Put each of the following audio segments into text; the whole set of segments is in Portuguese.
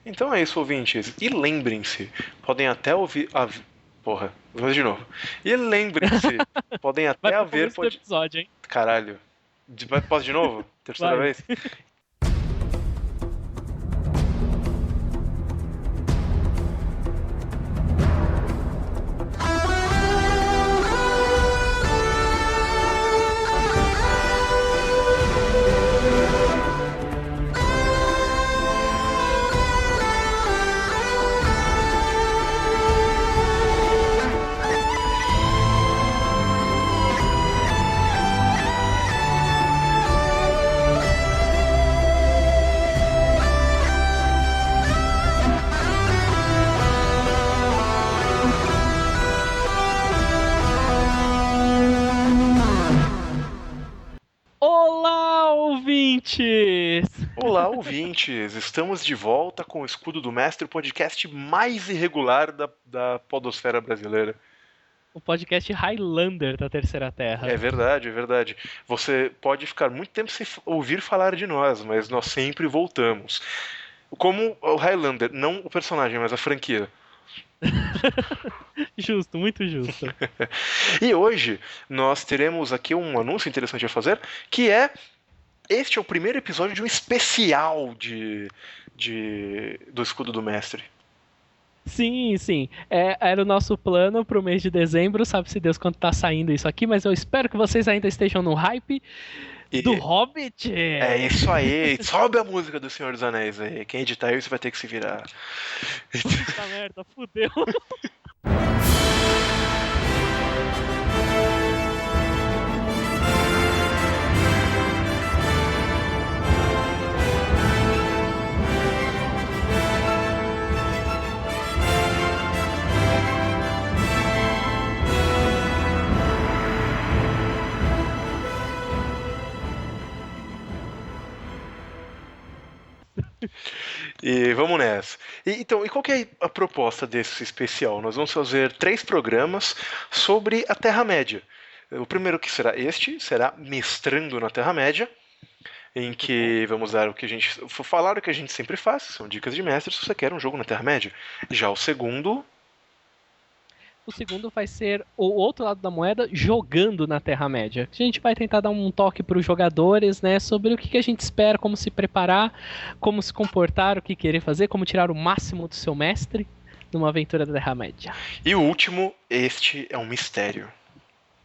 Então é isso, ouvintes. E lembrem-se, podem até ouvir. Porra, vamos de novo. E lembrem-se, podem Vai até pro haver. começo do episódio, hein? Caralho. Posso de novo? Terceira Vai. vez? Olá, ouvintes! Olá, ouvintes! Estamos de volta com o Escudo do Mestre, o podcast mais irregular da podosfera brasileira. O podcast Highlander da Terceira Terra. É verdade, é verdade. Você pode ficar muito tempo sem ouvir falar de nós, mas nós sempre voltamos. Como o Highlander, não o personagem, mas a franquia. Justo, muito justo. E hoje nós teremos aqui um anúncio interessante a fazer, que é este é o primeiro episódio de um especial do Escudo do Mestre. Sim, sim. Era o nosso plano pro mês de dezembro, sabe-se Deus quando tá saindo isso aqui, mas eu espero que vocês ainda estejam no hype do E Hobbit. é isso aí, sobe a música do Senhor dos Anéis aí. Quem editar isso vai ter que se virar. Puta merda, fudeu. E vamos nessa. Então, e qual que é a proposta desse especial? Nós vamos fazer 3 programas sobre a Terra-média. O primeiro que será este, será Mestrando na Terra-média, em que vamos dar o que a gente falar o que a gente sempre faz, são dicas de mestre se você quer um jogo na Terra-média. Já o segundo, O segundo vai ser o outro lado da moeda, jogando na Terra-média. A gente vai tentar dar um toque para os jogadores, né, sobre o que a gente espera, como se preparar, como se comportar, o que querer fazer, como tirar o máximo do seu mestre numa aventura da Terra-média. e o último, este é um mistério.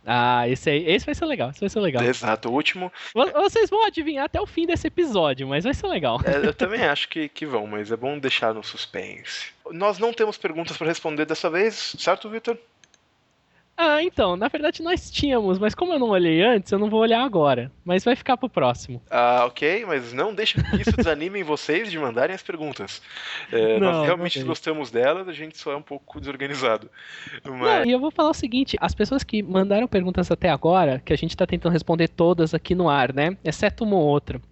Ah, esse vai ser legal, esse vai ser legal. Exato, o último. Vocês vão adivinhar até o fim desse episódio, mas vai ser legal. Eu também acho que vão, mas é bom deixar no suspense. Nós não temos perguntas para responder dessa vez, certo, Victor? Ah, então, na verdade nós tínhamos, mas como eu não olhei antes, eu não vou olhar agora. Mas vai ficar pro próximo. Ah, ok, mas não deixe que isso desanime vocês de mandarem as perguntas. Nós Não, não realmente tem. gostamos delas, a gente só é um pouco desorganizado. Não, Mas, e eu vou falar o seguinte: as pessoas que mandaram perguntas até agora, que a gente tá tentando responder todas aqui no ar, né? Exceto uma ou outra.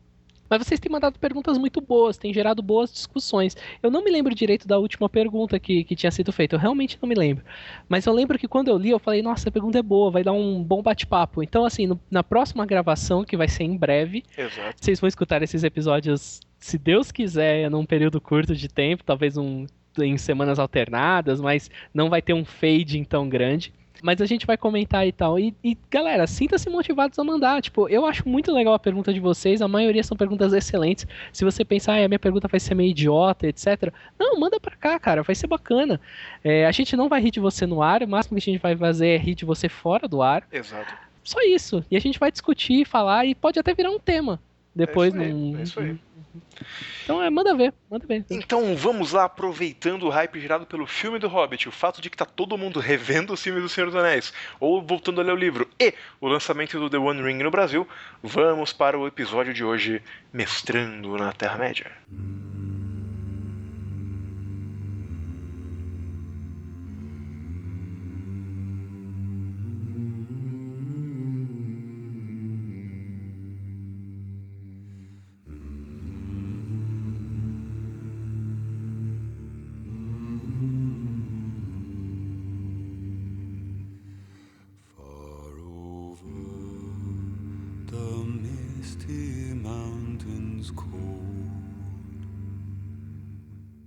Mas vocês têm mandado perguntas muito boas, têm gerado boas discussões. Eu não me lembro direito da última pergunta que tinha sido feita, eu realmente não me lembro. Mas eu lembro que quando eu li, eu falei, nossa, essa pergunta é boa, vai dar um bom bate-papo. Então, assim, na próxima gravação, que vai ser em breve, exato. vocês vão escutar esses episódios, se Deus quiser, num período curto de tempo, talvez em semanas alternadas, mas não vai ter um fade tão grande. Mas a gente vai comentar e tal. Galera, sinta-se motivados a mandar. Tipo, eu acho muito legal a pergunta de vocês. A maioria são perguntas excelentes. Se você pensar, a minha pergunta vai ser meio idiota, etc. Não, manda pra cá, cara. Vai ser bacana. A gente não vai rir de você no ar. O máximo que a gente vai fazer é rir de você fora do ar. Exato. Só isso. E a gente vai discutir, falar e pode até virar um tema. Depois É isso aí. Então manda ver, manda ver. Então vamos lá, aproveitando o hype gerado pelo filme do Hobbit, o fato de que tá todo mundo revendo o filme do Senhor dos Anéis, ou voltando a ler o livro, e o lançamento do The One Ring no Brasil, vamos para o episódio de hoje, Mestrando na Terra-média.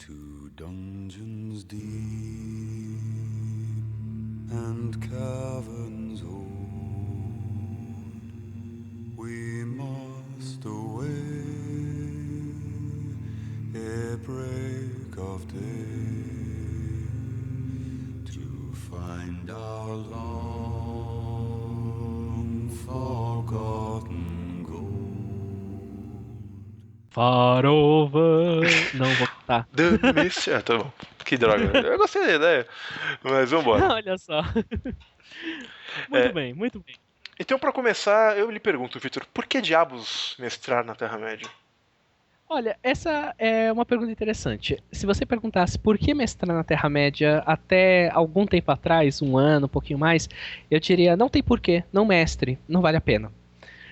to dungeons deep and caverns old. We must away ere break of day to find our long forgotten gold. Far over. Não vou cantar. The Mist. Tá bom. Que droga. Eu gostei da ideia. Mas vambora. Olha só. Muito bem, muito bem. Então, pra começar, eu lhe pergunto, Victor, por que diabos mestrar na Terra-média? Olha, essa é uma pergunta interessante. Se você perguntasse por que mestrar na Terra-média até algum tempo atrás, um ano, um pouquinho mais, eu diria, não tem porquê, não mestre, não vale a pena.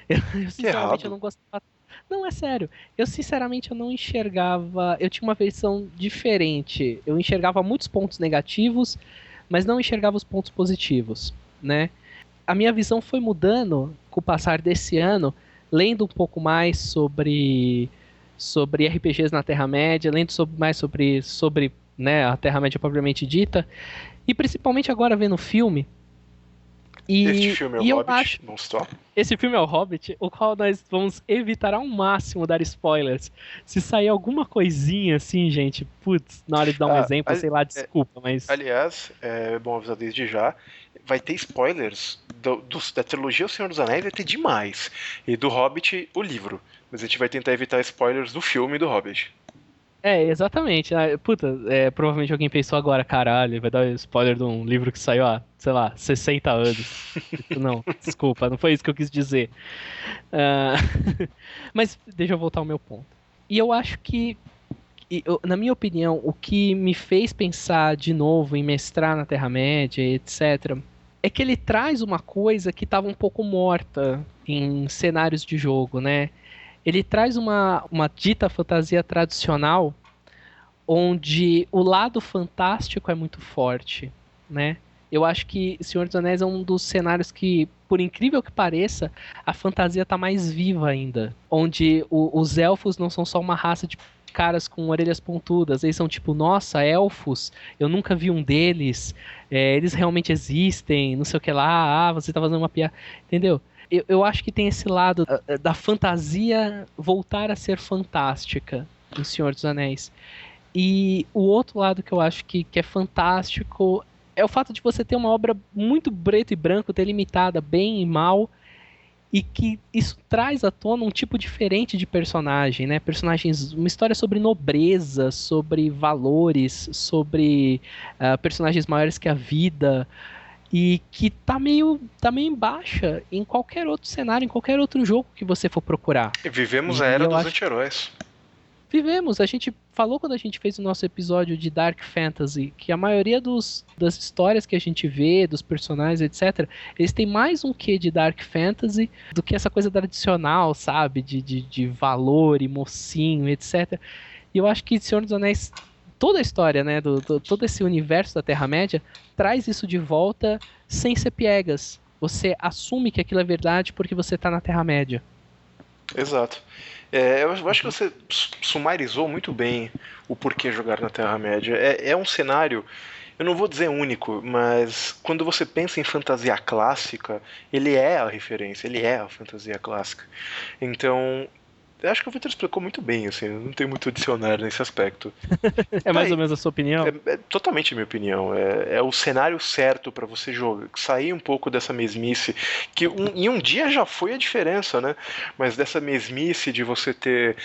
Eu sinceramente, eu não gostava. Não, é sério. Eu, sinceramente, eu não enxergava. Eu tinha uma versão diferente. Eu enxergava muitos pontos negativos, mas não enxergava os pontos positivos, né? A minha visão foi mudando com o passar desse ano, lendo um pouco mais sobre RPGs na Terra-média, lendo mais sobre né, a Terra-média propriamente dita, e principalmente agora vendo o filme. Este filme é o Hobbit, não stop. Esse filme é o Hobbit, o qual nós vamos evitar ao máximo dar spoilers. Se sair alguma coisinha assim, gente, putz, na hora de dar um exemplo, sei lá, desculpa, mas... Aliás, é bom avisar desde já, vai ter spoilers da trilogia O Senhor dos Anéis, vai ter demais. E do Hobbit, o livro. Mas a gente vai tentar evitar spoilers do filme do Hobbit. Exatamente. Puta, provavelmente alguém pensou agora, caralho, vai dar spoiler de um livro que saiu há, sei lá, 60 anos. Não, desculpa, não foi isso que eu quis dizer. Mas deixa eu voltar ao meu ponto. E eu acho que, na minha opinião, o que me fez pensar de novo em mestrar na Terra-média, etc., é que ele traz uma coisa que estava um pouco morta em cenários de jogo, né? Ele traz uma dita fantasia tradicional onde o lado fantástico é muito forte, né? Eu acho que Senhor dos Anéis é um dos cenários que, por incrível que pareça, a fantasia está mais viva ainda. Onde os elfos não são só uma raça de caras com orelhas pontudas. Eles são tipo, nossa, elfos, eu nunca vi um deles, eles realmente existem, não sei o que lá, você tá fazendo uma piada, entendeu? Eu acho que tem esse lado da fantasia voltar a ser fantástica em Senhor dos Anéis. E o outro lado que eu acho que é fantástico é o fato de você ter uma obra muito preto e branco, delimitada, bem e mal, e que isso traz à tona um tipo diferente de personagem, né? Personagens, uma história sobre nobreza, sobre valores, sobre personagens maiores que a vida, e que tá meio em baixa em qualquer outro cenário, em qualquer outro jogo que você for procurar. Vivemos a era dos anti-heróis. Vivemos, a gente falou quando a gente fez o nosso episódio de Dark Fantasy, que a maioria das histórias que a gente vê, dos personagens, etc., eles têm mais um quê de Dark Fantasy do que essa coisa tradicional, sabe? De valor e mocinho, etc. E eu acho que Senhor dos Anéis, toda a história, né, todo esse universo da Terra-média, traz isso de volta sem ser piegas. Você assume que aquilo é verdade porque você está na Terra-média. Exato. Eu acho que você sumarizou muito bem o porquê jogar na Terra-média. É um cenário, eu não vou dizer único, mas quando você pensa em fantasia clássica, ele é a referência, ele é a fantasia clássica. Então, eu acho que o Victor explicou muito bem, assim, não tem muito a adicionar nesse aspecto. É mais ou menos a sua opinião? É totalmente a minha opinião. É o cenário certo para você jogar, sair um pouco dessa mesmice, que em um dia já foi a diferença, né? Mas dessa mesmice de você ter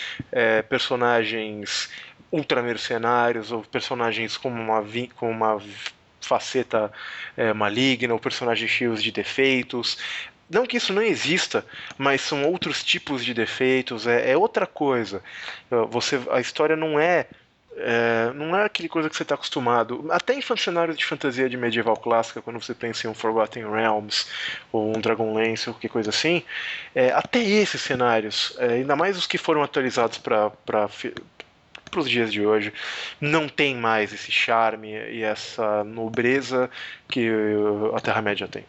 personagens ultramercenários ou personagens com uma faceta maligna ou personagens cheios de defeitos. Não que isso não exista, mas são outros tipos de defeitos, é outra coisa. A história não é aquele coisa que você está acostumado. Até em cenários de fantasia de medieval clássica, quando você pensa em um Forgotten Realms ou um Dragonlance ou qualquer coisa assim, até esses cenários, ainda mais os que foram atualizados para os dias de hoje, não tem mais esse charme e essa nobreza que a Terra-média tem.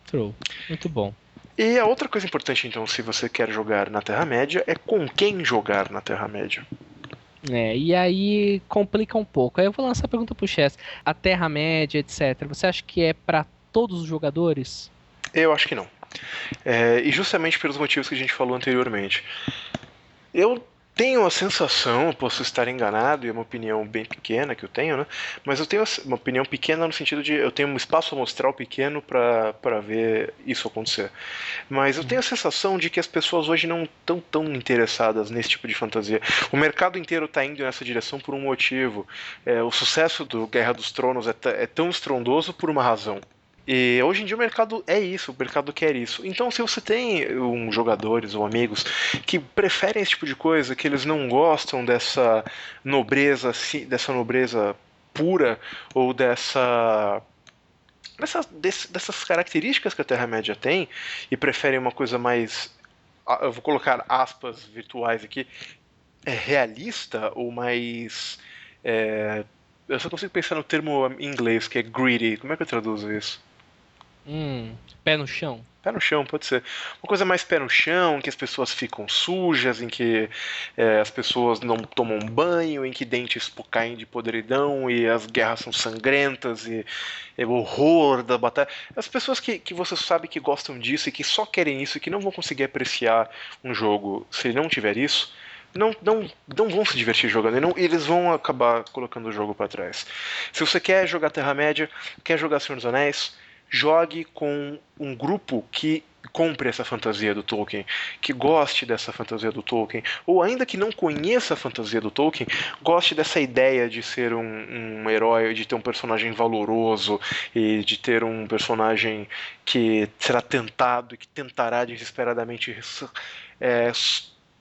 True. Muito bom. E a outra coisa importante, então, se você quer jogar na Terra-média, é com quem jogar na Terra-média. E aí complica um pouco. Aí eu vou lançar a pergunta pro Chess. A Terra-média, etc. Você acha que é pra todos os jogadores? Eu acho que não. E justamente pelos motivos que a gente falou anteriormente. Eu tenho a sensação, eu posso estar enganado, e é uma opinião bem pequena que eu tenho, né? Mas eu tenho uma opinião pequena no sentido de eu tenho um espaço amostral pequeno para ver isso acontecer. Mas eu tenho a sensação de que as pessoas hoje não estão tão interessadas nesse tipo de fantasia. O mercado inteiro está indo nessa direção por um motivo. O sucesso do Guerra dos Tronos é tão estrondoso por uma razão. E hoje em dia o mercado é isso, o mercado quer isso. Então, se você tem jogadores ou amigos que preferem esse tipo de coisa, que eles não gostam dessa nobreza pura ou dessas características que a Terra-média tem e preferem uma coisa mais, eu vou colocar aspas virtuais aqui, realista ou mais. Eu só consigo pensar no termo em inglês, que é greedy. Como é que eu traduzo isso? Pé no chão. Pé no chão, pode ser. Uma coisa mais pé no chão, em que as pessoas ficam sujas, em que as pessoas não tomam banho, em que dentes caem de podridão e as guerras são sangrentas e o horror da batalha. As pessoas que você sabe que gostam disso e que só querem isso e que não vão conseguir apreciar um jogo se ele não tiver isso, não vão se divertir jogando, eles vão acabar colocando o jogo para trás. Se você quer jogar Terra-média, quer jogar Senhor dos Anéis, jogue com um grupo que compre essa fantasia do Tolkien, que goste dessa fantasia do Tolkien, ou ainda que não conheça a fantasia do Tolkien, goste dessa ideia de ser um herói, de ter um personagem valoroso e de ter um personagem que será tentado e que tentará desesperadamente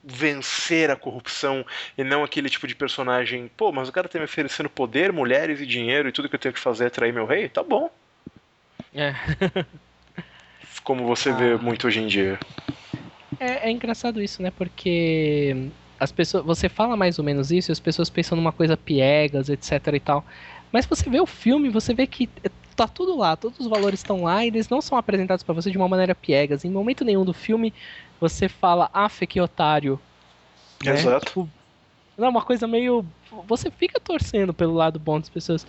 vencer a corrupção e não aquele tipo de personagem, pô, mas o cara tá me oferecendo poder, mulheres e dinheiro e tudo que eu tenho que fazer é trair meu rei? Tá bom. Como você vê muito hoje em dia. É engraçado isso, né? Porque as pessoas, você fala mais ou menos isso e as pessoas pensam numa coisa piegas, etc e tal. Mas você vê o filme, você vê que tá tudo lá, todos os valores estão lá e eles não são apresentados pra você de uma maneira piegas. Em momento nenhum do filme você fala, que otário. Né? Exato. Tipo, não, uma coisa meio... Você fica torcendo pelo lado bom das pessoas.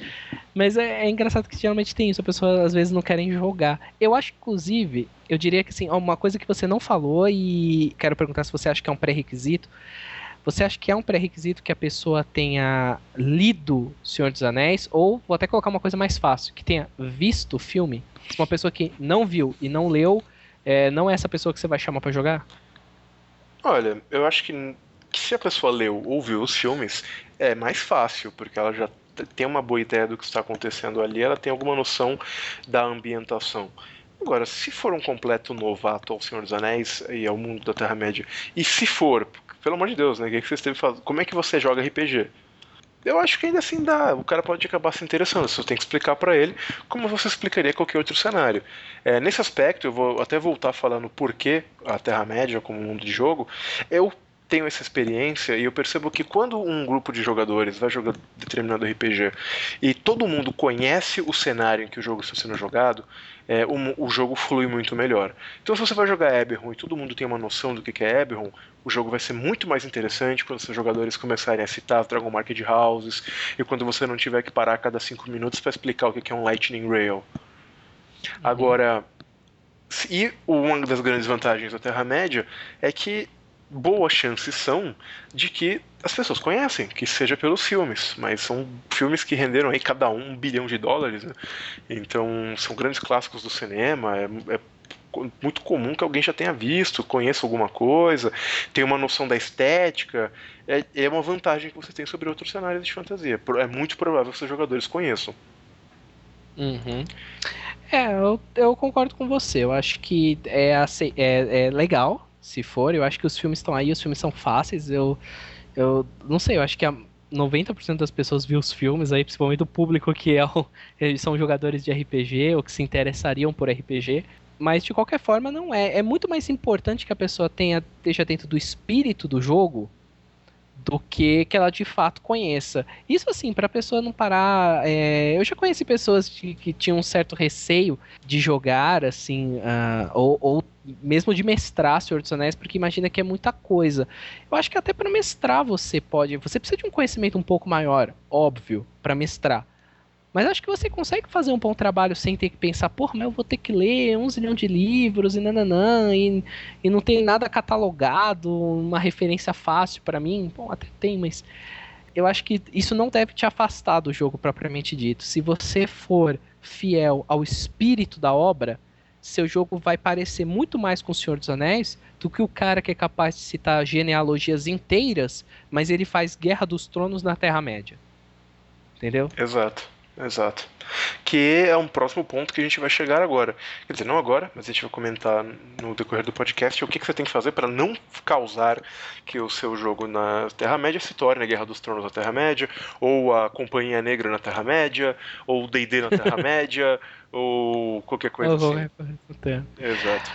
Mas é engraçado que geralmente tem isso. As pessoas às vezes não querem jogar. Eu acho, inclusive, eu diria que assim, uma coisa que você não falou e quero perguntar se você acha que é um pré-requisito. Você acha que é um pré-requisito que a pessoa tenha lido Senhor dos Anéis? Ou, vou até colocar uma coisa mais fácil, que tenha visto o filme? Se uma pessoa que não viu e não leu, não é essa pessoa que você vai chamar pra jogar? Olha, eu acho que se a pessoa leu ou viu os filmes, é mais fácil, porque ela já tem uma boa ideia do que está acontecendo ali, ela tem alguma noção da ambientação. Agora, se for um completo novato ao Senhor dos Anéis e ao mundo da Terra-média, e se for, pelo amor de Deus, né, o que você esteve fazendo? Como é que você joga RPG? Eu acho que ainda assim dá, o cara pode acabar se interessando, você tem que explicar pra ele como você explicaria qualquer outro cenário. Nesse aspecto, eu vou até voltar falando por que a Terra-média como mundo de jogo, eu tenho essa experiência e eu percebo que quando um grupo de jogadores vai jogar determinado RPG e todo mundo conhece o cenário em que o jogo está sendo jogado, o jogo flui muito melhor. Então, se você vai jogar Eberron e todo mundo tem uma noção do que é Eberron, o jogo vai ser muito mais interessante quando os jogadores começarem a citar as Dragon Market Houses e quando você não tiver que parar a cada 5 minutos para explicar o que é um Lightning Rail. Agora, e uma das grandes vantagens da Terra-média é que boas chances são de que as pessoas conhecem, que seja pelos filmes, mas são filmes que renderam aí cada um $1 bilhão, né? Então são grandes clássicos do cinema, é muito comum que alguém já tenha visto, conheça alguma coisa, tenha uma noção da estética, é uma vantagem que você tem sobre outros cenários de fantasia. É muito provável que os jogadores conheçam. Eu concordo com você. Eu acho que é legal, se for. Eu acho que os filmes estão aí, os filmes são fáceis. Eu não sei, eu acho que 90% das pessoas viu os filmes aí, principalmente o público que eles são jogadores de RPG ou que se interessariam por RPG. Mas de qualquer forma não é. É muito mais importante que a pessoa esteja dentro do espírito do jogo do que ela de fato conheça. Isso assim, pra pessoa não parar. Eu já conheci pessoas que tinham um certo receio de jogar, assim, ou mesmo de mestrar Senhor dos Anéis, porque imagina que é muita coisa. Eu acho que até pra mestrar você pode. Você precisa de um conhecimento um pouco maior, óbvio, pra mestrar. Mas acho que você consegue fazer um bom trabalho sem ter que pensar, porra, mas eu vou ter que ler 1 zilhão de livros e nananã, e não tem nada catalogado, uma referência fácil pra mim. Bom, até tem, mas eu acho que isso não deve te afastar do jogo propriamente dito. Se você for fiel ao espírito da obra, seu jogo vai parecer muito mais com o Senhor dos Anéis do que o cara que é capaz de citar genealogias inteiras, mas ele faz Guerra dos Tronos na Terra-média. Entendeu? Exato. Exato. Que é um próximo ponto que a gente vai chegar agora. Quer dizer, não agora, mas a gente vai comentar no decorrer do podcast o que você tem que fazer para não causar que o seu jogo na Terra-média se torne a Guerra dos Tronos na Terra-média, ou a Companhia Negra na Terra-média, ou o D&D na Terra-média, ou qualquer coisa assim. Exato.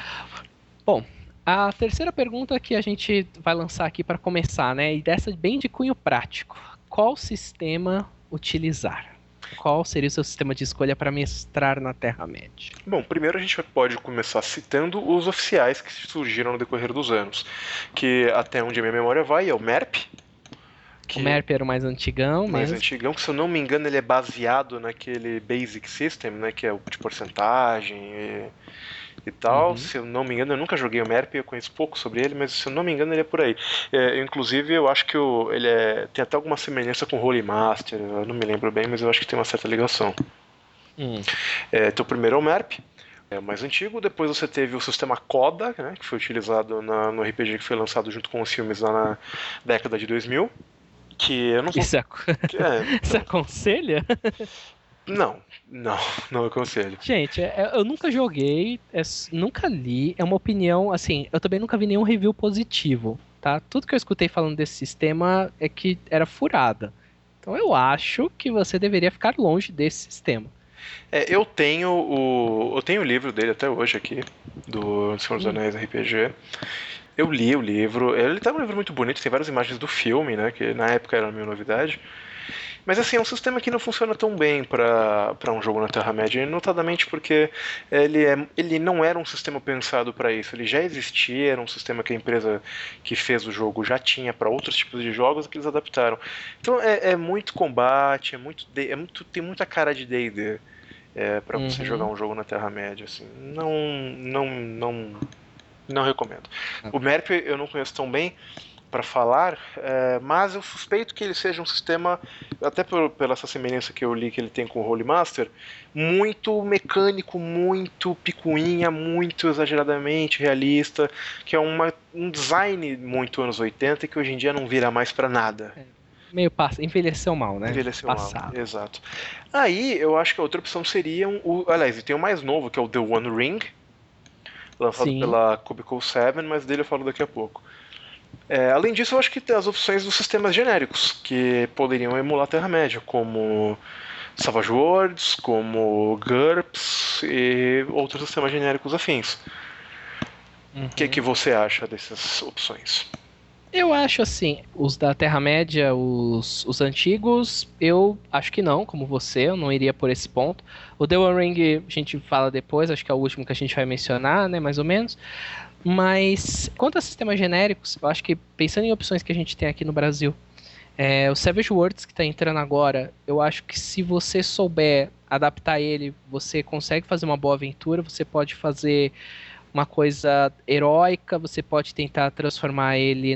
Bom, a terceira pergunta que a gente vai lançar aqui para começar, né? E dessa bem de cunho prático. Qual sistema utilizar? Qual seria o seu sistema de escolha para mestrar na Terra-média? Bom, primeiro a gente pode começar citando os oficiais que surgiram no decorrer dos anos, que até onde a minha memória vai é o MERP. O MERP era o mais antigão mais mesmo. antigão, que se eu não me engano ele é baseado naquele Basic System, né, que é o de porcentagem e tal. Se eu não me engano, eu nunca joguei o MERP, eu conheço pouco sobre ele, mas se eu não me engano ele é por aí. Inclusive eu acho que ele tem até alguma semelhança com o Holy Master, eu não me lembro bem, mas eu acho que tem uma certa ligação. Então primeiro é o MERP, é o mais antigo. Depois você teve o sistema CODA, né, que foi utilizado no RPG que foi lançado junto com os filmes lá na década de 2000. Que eu não vou... Você aconselha? Não aconselho. Gente, eu nunca joguei, nunca li, é uma opinião, assim, eu também nunca vi nenhum review positivo, tá? Tudo que eu escutei falando desse sistema é que era furada. Então eu acho que você deveria ficar longe desse sistema. Eu tenho o livro dele até hoje aqui, do Senhor dos Anéis RPG. Eu li o livro, ele tá um livro muito bonito, tem várias imagens do filme, né, que na época era uma novidade. Mas assim, é um sistema que não funciona tão bem para um jogo na Terra-média, notadamente porque ele não era um sistema pensado para isso, ele já existia, era um sistema que a empresa que fez o jogo já tinha para outros tipos de jogos que eles adaptaram. Então é muito combate, tem muita cara de D&D para você jogar um jogo na Terra-média, assim. Não recomendo. O MERP eu não conheço tão bem para falar, mas eu suspeito que ele seja um sistema, até pela essa semelhança que eu li que ele tem com o Holy Master, muito mecânico, muito picuinha, muito exageradamente realista, que é um design muito anos 80 e que hoje em dia não vira mais para nada. Meio envelheceu mal, né? Envelheceu mal, exato. Aí eu acho que a outra opção seria aliás, tem o mais novo, que é o The One Ring, lançado pela Cubicle 7, mas dele eu falo daqui a pouco. Além disso, eu acho que tem as opções dos sistemas genéricos, que poderiam emular a Terra-média, como Savage Worlds, como GURPS e outros sistemas genéricos afins. O que você acha dessas opções? Eu acho assim, os da Terra-média, os antigos, eu acho que não, como você, eu não iria por esse ponto. O The One Ring a gente fala depois, acho que é o último que a gente vai mencionar, né, mais ou menos. Mas, quanto a sistemas genéricos, eu acho que, pensando em opções que a gente tem aqui no Brasil, o Savage Worlds, que está entrando agora, eu acho que se você souber adaptar ele, você consegue fazer uma boa aventura, você pode fazer uma coisa heróica, você pode tentar transformar ele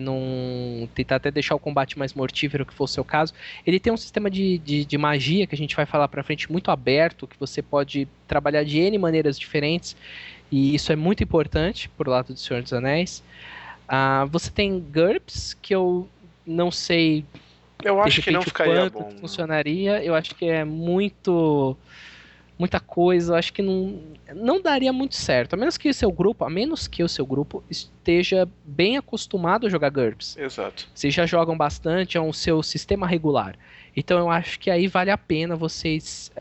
tentar até deixar o combate mais mortífero, que for o seu caso. Ele tem um sistema de magia, que a gente vai falar pra frente, muito aberto, que você pode trabalhar de N maneiras diferentes, e isso é muito importante pro lado do Senhor dos Anéis. Você tem GURPS, que eu não sei... Eu acho que não ficaria bom. Funcionaria, eu acho que é muita coisa, eu acho que não daria muito certo, a menos que o seu grupo esteja bem acostumado a jogar GURPS. Exato. Vocês já jogam bastante, é um seu sistema regular. Então eu acho que aí vale a pena vocês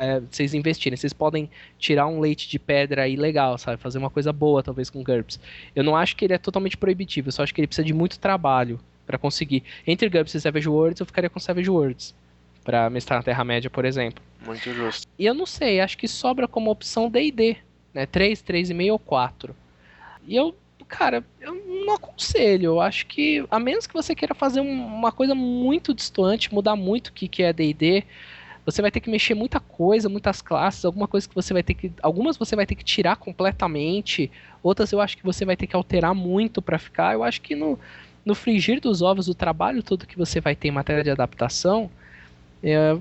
investirem. Vocês podem tirar um leite de pedra aí legal, sabe? Fazer uma coisa boa, talvez, com GURPS. Eu não acho que ele é totalmente proibitivo, eu só acho que ele precisa de muito trabalho pra conseguir. Entre GURPS e Savage Worlds, eu ficaria com Savage Worlds pra mestrar na Terra-média, por exemplo. Muito justo. E eu não sei, acho que sobra como opção D&D, né? 3, 3,5 ou 4. E eu, cara, eu não aconselho. Eu acho que, a menos que você queira fazer uma coisa muito distante, mudar muito o que é D&D, você vai ter que mexer muita coisa, muitas classes, algumas você vai ter que tirar completamente, outras eu acho que você vai ter que alterar muito pra ficar. Eu acho que no frigir dos ovos, o trabalho todo que você vai ter em matéria de adaptação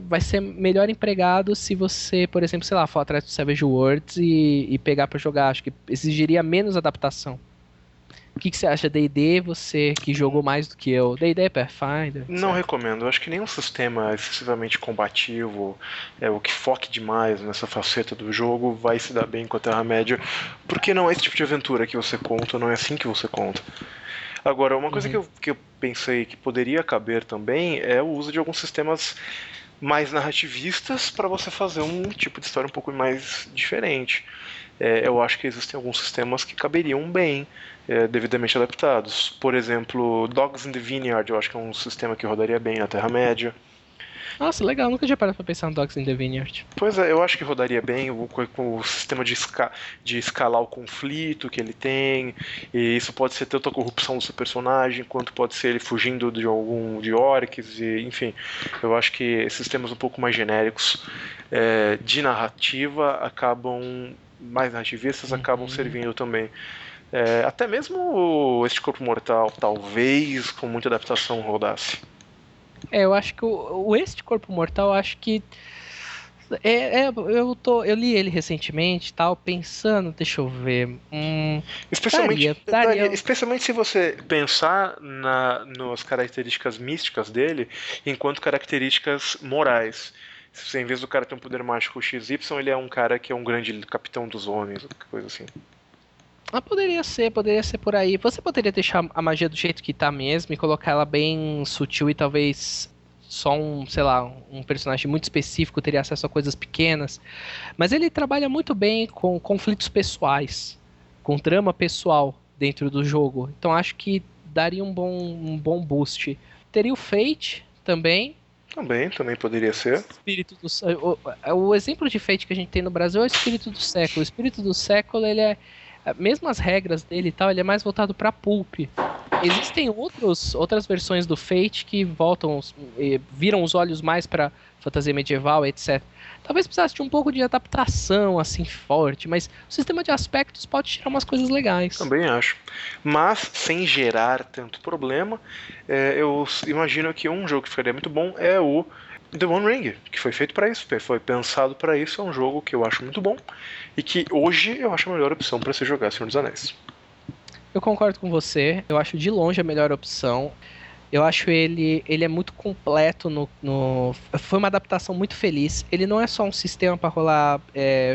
vai ser melhor empregado se você, por exemplo, sei lá, for atrás do Savage Worlds e pegar pra jogar. Acho que exigiria menos adaptação. O que você acha, D&D, você que jogou mais do que eu? D&D é Pathfinder? Não certo? recomendo. Eu acho que nenhum sistema excessivamente combativo, o que foque demais nessa faceta do jogo, vai se dar bem com a Terra-média, porque não é esse tipo de aventura que você conta, não é assim que você conta. Agora, uma coisa que eu pensei que poderia caber também é o uso de alguns sistemas mais narrativistas para você fazer um tipo de história um pouco mais diferente. Eu acho que existem alguns sistemas que caberiam bem, devidamente adaptados. Por exemplo, Dogs in the Vineyard, eu acho que é um sistema que rodaria bem na Terra-média. Nossa, legal, nunca tinha parado pra pensar no Dogs in the Vineyard. Pois é, eu acho que rodaria bem com o sistema de escalar o conflito que ele tem, e isso pode ser tanto a corrupção do seu personagem, quanto pode ser ele fugindo de orcs, e, enfim. Eu acho que sistemas um pouco mais genéricos de narrativa mais narrativistas, acabam servindo também. Até mesmo este Corpo Mortal, talvez com muita adaptação rodasse. Eu acho que este Corpo Mortal, eu acho que eu li ele recentemente, tal, pensando, deixa eu ver. Daria. Especialmente se você pensar nas características místicas dele enquanto características morais. Se em vez do cara ter um poder mágico XY, ele é um cara que é um grande capitão dos homens, coisa assim. Poderia ser por aí. Você poderia deixar a magia do jeito que tá mesmo e colocar ela bem sutil e talvez só sei lá, um personagem muito específico teria acesso a coisas pequenas. Mas ele trabalha muito bem com conflitos pessoais, com drama pessoal dentro do jogo. Então acho que daria um bom boost. Teria o Fate também. Também poderia ser. Espírito o exemplo de Fate que a gente tem no Brasil é o Espírito do Século. O Espírito do Século, ele mesmo as regras dele e tal, ele é mais voltado pra pulp. Existem outras versões do Fate que viram os olhos mais pra fantasia medieval, etc. Talvez precisasse de um pouco de adaptação, assim, forte, mas o sistema de aspectos pode tirar umas coisas legais. Também acho. Mas, sem gerar tanto problema, eu imagino que um jogo que ficaria muito bom é o The One Ring, que foi feito para isso, foi pensado para isso. É um jogo que eu acho muito bom e que hoje eu acho a melhor opção para se jogar Senhor dos Anéis. Eu concordo com você, eu acho de longe a melhor opção. Eu acho ele é muito completo foi uma adaptação muito feliz. Ele não é só um sistema para rolar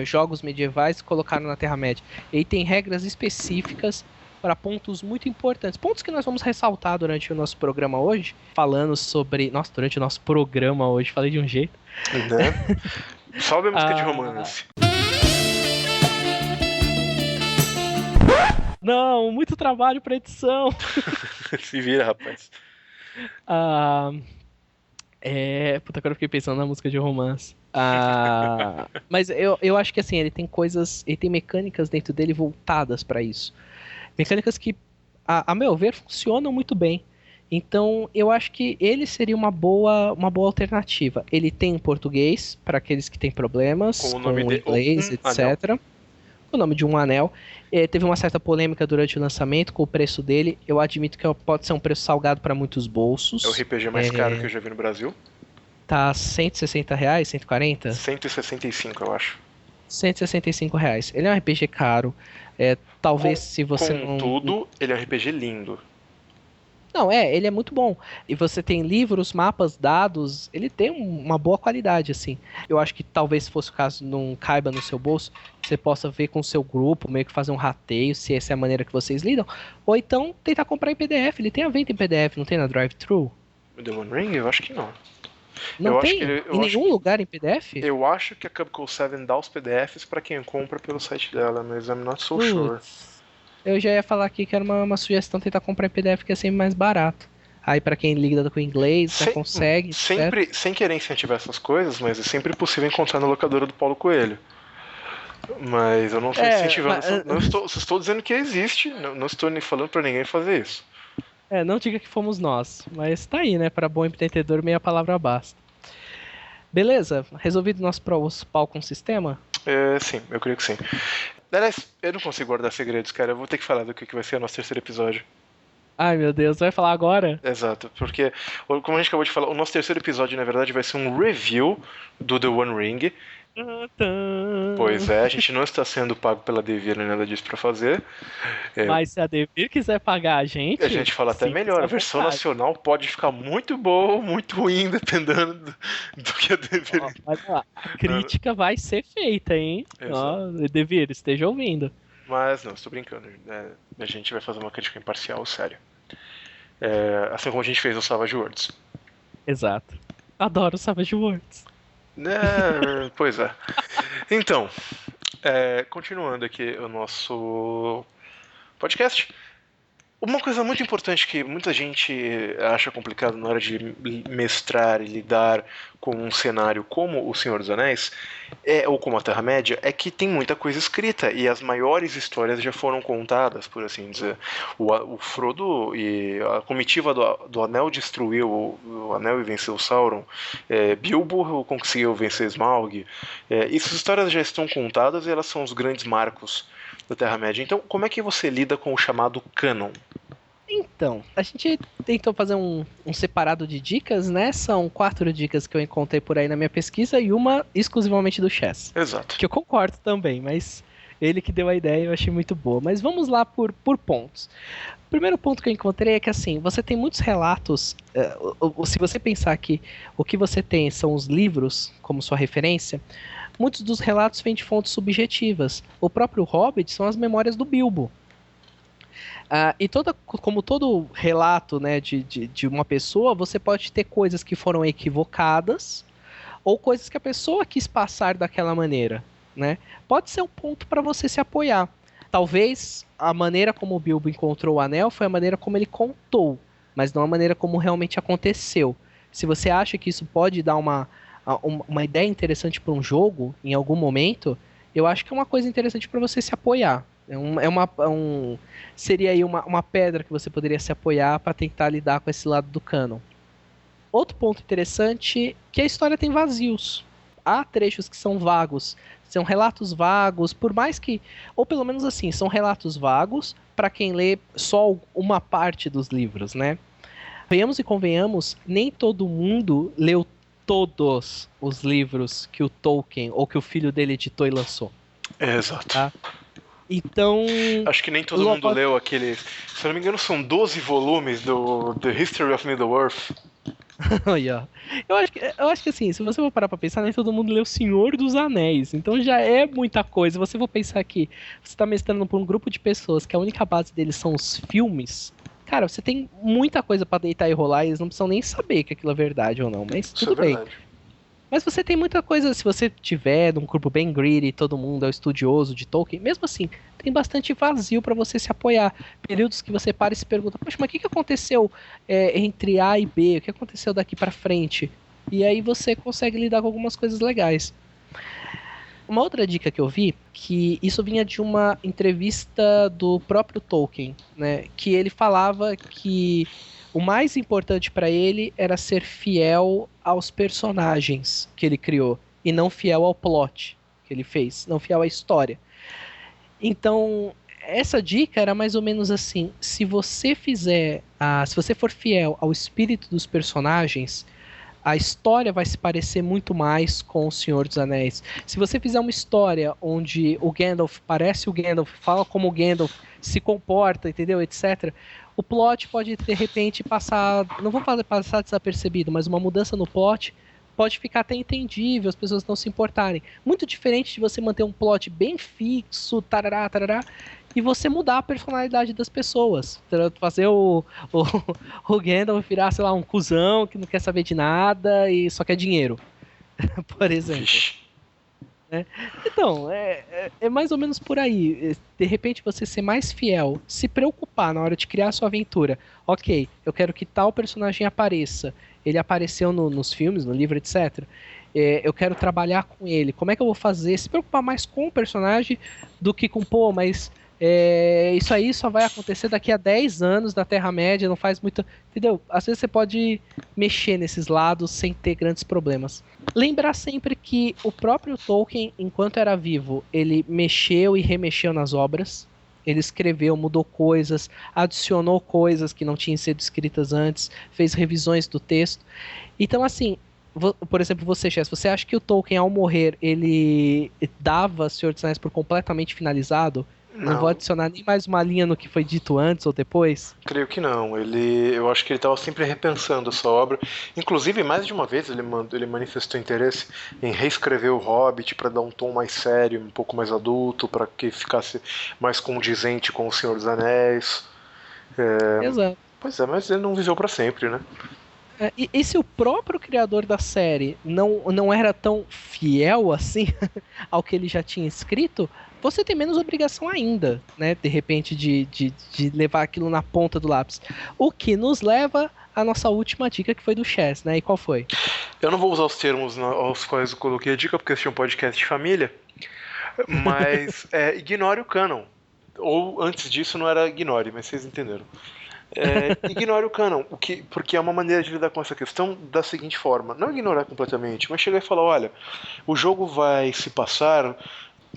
jogos medievais e colocar na Terra-média. Ele tem regras específicas para pontos muito importantes. Pontos que nós vamos ressaltar durante o nosso programa hoje. Falando sobre... Nossa, durante o nosso programa hoje, falei de um jeito. Né? Sobe a música de romance. Não, muito trabalho para edição. Se vira, rapaz. Puta, agora eu fiquei pensando na música de romance. Mas eu acho que assim, ele tem mecânicas dentro dele voltadas pra isso. Mecânicas que, a meu ver, funcionam muito bem. Então, eu acho que ele seria uma boa alternativa. Ele tem em português, para aqueles que têm problemas com o nome com inglês, etc. Anel. O nome de um anel. Teve uma certa polêmica durante o lançamento com o preço dele. Eu admito que pode ser um preço salgado para muitos bolsos. É o RPG mais caro que eu já vi no Brasil. Tá R$160, 140? 165, eu acho. R$165. Ele é um RPG caro. Talvez se você não... Contudo, ele é um RPG lindo. Não, ele é muito bom. E você tem livros, mapas, dados, ele tem uma boa qualidade, assim. Eu acho que talvez se fosse o caso não caiba no seu bolso, você possa ver com o seu grupo, meio que fazer um rateio, se essa é a maneira que vocês lidam. Ou então tentar comprar em PDF. Ele tem a venda em PDF, não tem na Drive-Thru? O The One Ring? Eu acho que não. Não tem? Em nenhum lugar em PDF? Eu acho que a Cubco 7 dá os PDFs pra quem compra pelo site dela, mas I'm not so sure. Eu já ia falar aqui que era uma sugestão tentar comprar em PDF que é sempre mais barato. Aí pra quem lida com inglês, já consegue. Sempre, sem querer incentivar essas coisas, mas é sempre possível encontrar na locadora do Paulo Coelho. Mas eu não estou incentivando, estou dizendo que existe, não estou nem falando pra ninguém fazer isso. Não diga que fomos nós, mas tá aí, né? Pra bom entendedor, meia palavra basta. Beleza, resolvido nosso pau com o sistema? Sim, eu creio que sim. Aliás, eu não consigo guardar segredos, cara. Eu vou ter que falar do que vai ser o nosso terceiro episódio. Ai, meu Deus, vai falar agora? Exato, porque, como a gente acabou de falar, o nosso terceiro episódio, na verdade, vai ser um review do The One Ring. Pois é, a gente não está sendo pago pela Devir nem nada disso pra fazer. Mas se a Devir quiser pagar a gente fala até melhor. A versão nacional pode ficar muito boa ou muito ruim, dependendo do que a Devir. Olha lá, a crítica vai ser feita, hein? Ó, Devir, esteja ouvindo. Mas não, estou brincando. A gente vai fazer uma crítica imparcial, sério. Assim como a gente fez no Savage Worlds. Exato. Adoro Savage Worlds. Pois é. Então, continuando aqui o nosso podcast. Uma coisa muito importante que muita gente acha complicado na hora de mestrar e lidar com um cenário como O Senhor dos Anéis, ou como a Terra-média, é que tem muita coisa escrita e as maiores histórias já foram contadas, por assim dizer. O Frodo e a comitiva do Anel destruiu o Anel e venceu o Sauron. Bilbo conseguiu vencer Smaug. Essas histórias já estão contadas e elas são os grandes marcos da Terra-média. Então, como é que você lida com o chamado canon? Então, a gente tentou fazer um separado de dicas, né? São 4 dicas que eu encontrei por aí na minha pesquisa e uma exclusivamente do Chess. Exato. Que eu concordo também, mas ele que deu a ideia eu achei muito boa. Mas vamos lá por pontos. O primeiro ponto que eu encontrei é que, assim, você tem muitos relatos. Se você pensar que o que você tem são os livros como sua referência, muitos dos relatos vêm de fontes subjetivas. O próprio Hobbit são as memórias do Bilbo. E como todo relato, né, de uma pessoa, você pode ter coisas que foram equivocadas ou coisas que a pessoa quis passar daquela maneira, né? Pode ser um ponto para você se apoiar. Talvez a maneira como o Bilbo encontrou o anel foi a maneira como ele contou, mas não a maneira como realmente aconteceu. Se você acha que isso pode dar uma ideia interessante para um jogo, em algum momento, eu acho que é uma coisa interessante para você se apoiar. Seria aí uma pedra que você poderia se apoiar para tentar lidar com esse lado do canon. Outro ponto interessante é que a história tem vazios. Há trechos que são vagos. São relatos vagos, por mais que... Ou pelo menos assim, são relatos vagos para quem lê só uma parte dos livros, né? Venhamos e convenhamos, nem todo mundo leu todos os livros que o Tolkien ou que o filho dele editou e lançou. Exato. Tá? Então... Acho que nem todo mundo leu aquele... Se eu não me engano, são 12 volumes do The History of Middle-earth. Eu acho que assim, se você for parar pra pensar, nem todo mundo leu O Senhor dos Anéis. Então já é muita coisa. Se você for pensar que você tá mestrando por um grupo de pessoas que a única base deles são os filmes... Cara, você tem muita coisa pra deitar e rolar e eles não precisam nem saber que aquilo é verdade ou não. Mas tudo bem. Mas você tem muita coisa, se você tiver num grupo bem greedy, todo mundo é o estudioso de Tolkien, mesmo assim, tem bastante vazio para você se apoiar. Períodos que você para e se pergunta, poxa, mas o que aconteceu entre A e B? O que aconteceu daqui para frente? E aí você consegue lidar com algumas coisas legais. Uma outra dica que eu vi, que isso vinha de uma entrevista do próprio Tolkien, né? Que ele falava que o mais importante para ele era ser fiel aos personagens que ele criou e não fiel ao plot que ele fez, não fiel à história. Então, essa dica era mais ou menos assim: se você for fiel ao espírito dos personagens, a história vai se parecer muito mais com O Senhor dos Anéis. Se você fizer uma história onde o Gandalf parece o Gandalf, fala como o Gandalf, se comporta, entendeu, etc., o plot pode, de repente, passar... Não vou passar desapercebido, mas uma mudança no plot pode ficar até entendível, as pessoas não se importarem. Muito diferente de você manter um plot bem fixo, tarará, tarará, e você mudar a personalidade das pessoas. Fazer o Gandalf virar, sei lá, um cuzão que não quer saber de nada e só quer dinheiro. Por exemplo. né? Então, é mais ou menos por aí. De repente você ser mais fiel, se preocupar na hora de criar a sua aventura. Ok, eu quero que tal personagem apareça. Ele apareceu nos filmes, no livro, etc. Eu quero trabalhar com ele. Como é que eu vou fazer? Se preocupar mais com o personagem do que com, pô, mas isso aí só vai acontecer daqui a 10 anos na Terra-média, não faz muito. Entendeu? Às vezes você pode mexer nesses lados sem ter grandes problemas. Lembrar sempre que o próprio Tolkien, enquanto era vivo, ele mexeu e remexeu nas obras. Ele escreveu, mudou coisas, adicionou coisas que não tinham sido escritas antes, fez revisões do texto. Então, assim, por exemplo, você, Chess, você acha que o Tolkien, ao morrer, ele dava Senhor dos Anéis por completamente finalizado? Não vou Não, adicionar nem mais uma linha no que foi dito antes ou depois? creio que não. Eu acho que ele estava sempre repensando essa obra. Inclusive, mais de uma vez ele manifestou interesse em reescrever o Hobbit para dar um tom mais sério, um pouco mais adulto, para que ficasse mais condizente com o Senhor dos Anéis. Exato. Pois é, mas ele não viveu para sempre, né? E se o próprio criador da série não era tão fiel assim ao que ele já tinha escrito, você tem menos obrigação ainda, né? De repente, de levar aquilo na ponta do lápis. O que nos leva à nossa última dica, que foi do Chess, né? E qual foi? Eu não vou usar os termos aos quais eu coloquei a dica, porque esse é um podcast de família, mas ignore o canon. Ou antes disso não era ignore, mas vocês entenderam. Ignore o canon, porque é uma maneira de lidar com essa questão da seguinte forma: não ignorar completamente, mas chegar e falar, olha, o jogo vai se passar,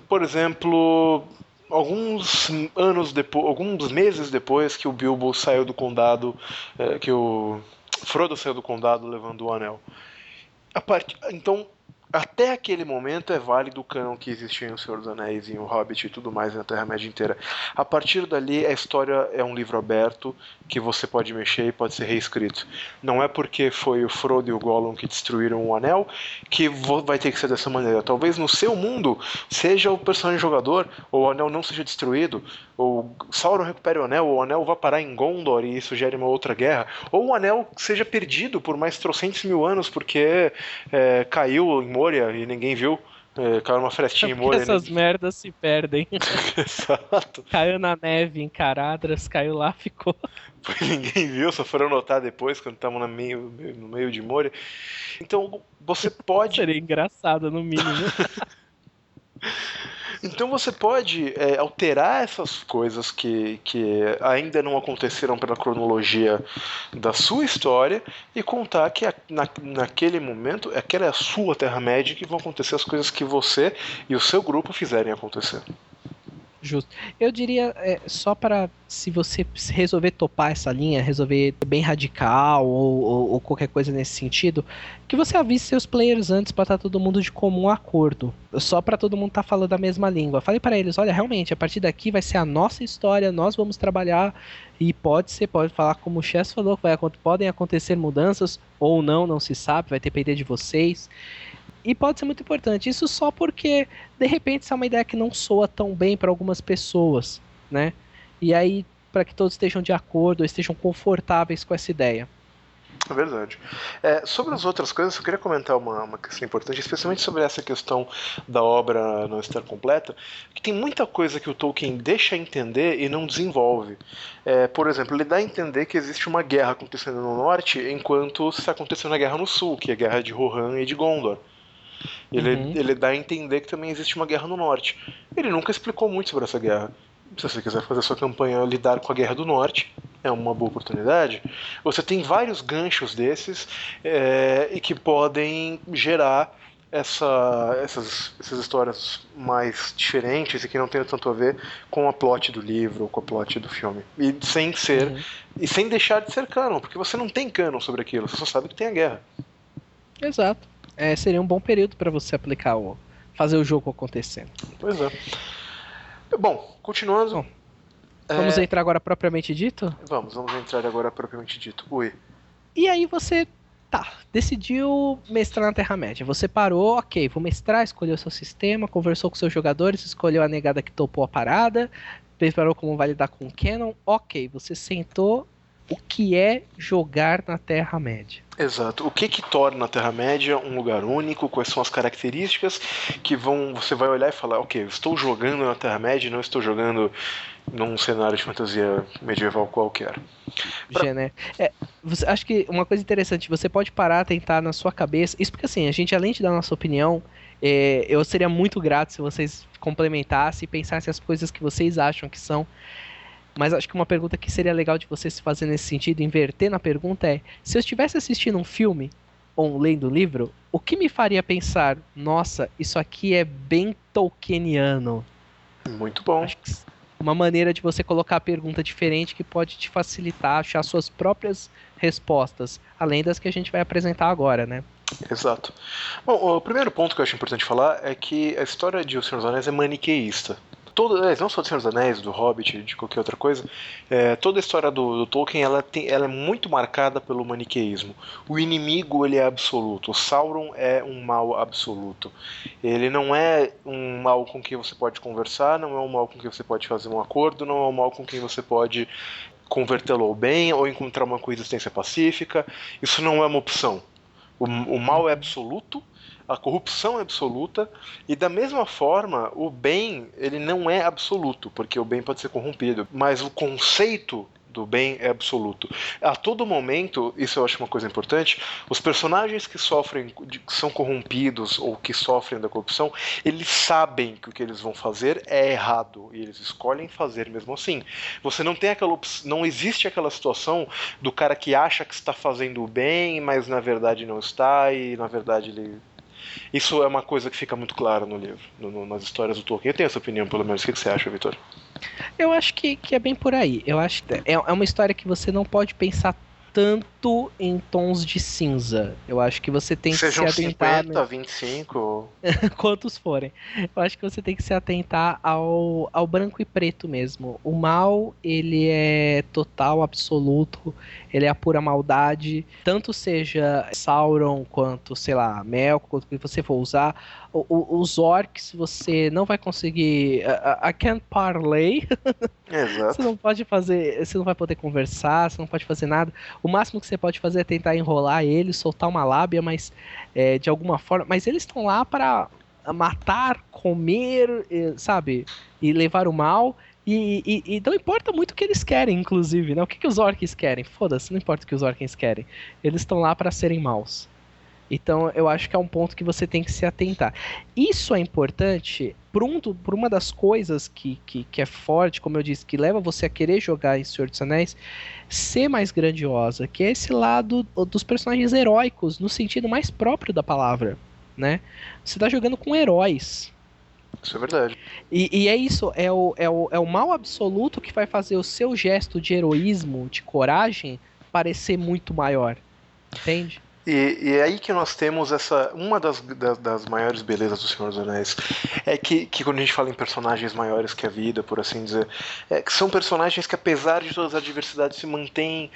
por exemplo, alguns anos depois, alguns meses depois que o Bilbo saiu do condado, que o Frodo saiu do condado levando o anel. Então, até aquele momento é válido o canon que existia em O Senhor dos Anéis, em O Hobbit e tudo mais na Terra-média inteira. A partir dali, a história é um livro aberto que você pode mexer e pode ser reescrito. Não é porque foi o Frodo e o Gollum que destruíram o anel que vai ter que ser dessa maneira. Talvez no seu mundo seja o personagem jogador, ou o anel não seja destruído, ou Sauron recupere o anel, ou o anel vá parar em Gondor e isso gere uma outra guerra, ou o anel seja perdido por mais trocentos mil anos porque caiu em Moria e ninguém viu. Caiu numa frestinha em Porque Moria. essas merdas se perdem. Exato. Caiu na neve em Caradhras, caiu lá, ficou. Ninguém viu, só foram notar depois, quando estavam no meio de Moria. Então você pode. Seria engraçado, no mínimo. Então você pode alterar essas coisas que ainda não aconteceram pela cronologia da sua história e contar que naquele momento aquela é a sua Terra-média que vão acontecer as coisas que você e o seu grupo fizerem acontecer. Justo. Eu diria, só para se você resolver topar essa linha, resolver bem radical ou qualquer coisa nesse sentido, que você avise seus players antes para estar todo mundo de comum acordo. Só para todo mundo estar falando a mesma língua. Fale para eles, olha, realmente, a partir daqui vai ser a nossa história, nós vamos trabalhar e pode falar como o Chess falou, que podem acontecer mudanças ou não se sabe, vai depender de vocês. E pode ser muito importante. Isso só porque, de repente, isso é uma ideia que não soa tão bem para algumas pessoas, né? E aí, para que todos estejam de acordo, estejam confortáveis com essa ideia. É verdade. Sobre as outras coisas, eu queria comentar uma questão importante, especialmente sobre essa questão da obra não estar completa, que tem muita coisa que o Tolkien deixa entender e não desenvolve. Por exemplo, ele dá a entender que existe uma guerra acontecendo no norte, enquanto está acontecendo a guerra no sul, que é a guerra de Rohan e de Gondor. Ele dá a entender que também existe uma guerra no norte. Ele nunca explicou muito sobre essa guerra. Se você quiser fazer sua campanha lidar com a Guerra do Norte, é uma boa oportunidade. Você tem vários ganchos desses e que podem gerar essas histórias mais diferentes e que não tem tanto a ver com a plot do livro ou com a plot do filme. E sem deixar de ser canon, porque você não tem canon sobre aquilo, você só sabe que tem a guerra. Exato. Seria um bom período para você aplicar fazer o jogo acontecer. Pois é. Bom, continuando. Bom, vamos entrar agora propriamente dito? Vamos entrar agora propriamente dito. Ui. E aí você, decidiu mestrar na Terra-média. Você parou, ok, vou mestrar, escolheu o seu sistema, conversou com seus jogadores, escolheu a negada que topou a parada, preparou como vai lidar com o canon, ok, você sentou, o que é jogar na Terra-média. Exato. O que torna a Terra-média um lugar único? Quais são as características que você vai olhar e falar, ok, eu estou jogando na Terra-média e não estou jogando num cenário de fantasia medieval qualquer. Né? Acho que uma coisa interessante, você pode parar, tentar na sua cabeça. Isso porque assim, a gente, além de dar nossa opinião, eu seria muito grato se vocês complementassem e pensassem as coisas que vocês acham que são. Mas acho que uma pergunta que seria legal de você se fazer nesse sentido, inverter na pergunta é: se eu estivesse assistindo um filme ou lendo um livro, o que me faria pensar, nossa, isso aqui é bem Tolkieniano? Muito bom. Acho que uma maneira de você colocar a pergunta diferente que pode te facilitar achar suas próprias respostas, além das que a gente vai apresentar agora, né? Exato. Bom, o primeiro ponto que eu acho importante falar é que a história de O Senhor dos Anéis é maniqueísta. Não só do Senhor dos Anéis, do Hobbit, de qualquer outra coisa, toda a história do Tolkien ela é muito marcada pelo maniqueísmo. O inimigo ele é absoluto, o Sauron é um mal absoluto. Ele não é um mal com quem você pode conversar, não é um mal com quem você pode fazer um acordo, não é um mal com quem você pode convertê-lo ao bem ou encontrar uma coexistência pacífica. Isso não é uma opção. O mal é absoluto, a corrupção é absoluta, e da mesma forma, o bem ele não é absoluto, porque o bem pode ser corrompido, mas o conceito do bem é absoluto. A todo momento, isso eu acho uma coisa importante, os personagens que que são corrompidos ou que sofrem da corrupção, eles sabem que o que eles vão fazer é errado e eles escolhem fazer mesmo assim. Você não tem não existe aquela situação do cara que acha que está fazendo o bem, mas na verdade não está e na verdade ele... Isso é uma coisa que fica muito clara no livro, nas histórias do Tolkien. Eu tenho essa opinião, pelo menos. O que você acha, Vitor? Eu acho que é bem por aí. Eu acho que é uma história que você não pode pensar tanto em tons de cinza. Eu acho que você tem que se atentar... 50, 25... quantos forem. Eu acho que você tem que se atentar ao branco e preto mesmo. O mal, ele é total, absoluto. Ele é a pura maldade. Tanto seja Sauron, quanto, sei lá, Melkor, quanto que você for usar. Os orcs, você não vai conseguir... I can't parlay. Exato. Você não pode fazer... Você não vai poder conversar, você não pode fazer nada. O máximo que você pode fazer é tentar enrolar ele, soltar uma lábia, mas de alguma forma... Mas eles estão lá para matar, comer, sabe? E levar o mal. E não importa muito o que eles querem, inclusive, né? O que os orcs querem? Foda-se, não importa o que os orcs querem. Eles estão lá para serem maus. Então eu acho que é um ponto que você tem que se atentar. Isso é importante por uma das coisas que é forte, como eu disse, que leva você a querer jogar em Senhor dos Anéis, ser mais grandiosa, que é esse lado dos personagens heróicos, no sentido mais próprio da palavra, né? Você tá jogando com heróis. Isso é verdade. E é isso, é o mal absoluto que vai fazer o seu gesto de heroísmo, de coragem, parecer muito maior. Entende? E é aí que nós temos uma das maiores belezas do Senhor dos Anéis. É que quando a gente fala em personagens maiores que a vida, por assim dizer, que são personagens que, apesar de todas as adversidades, se mantêm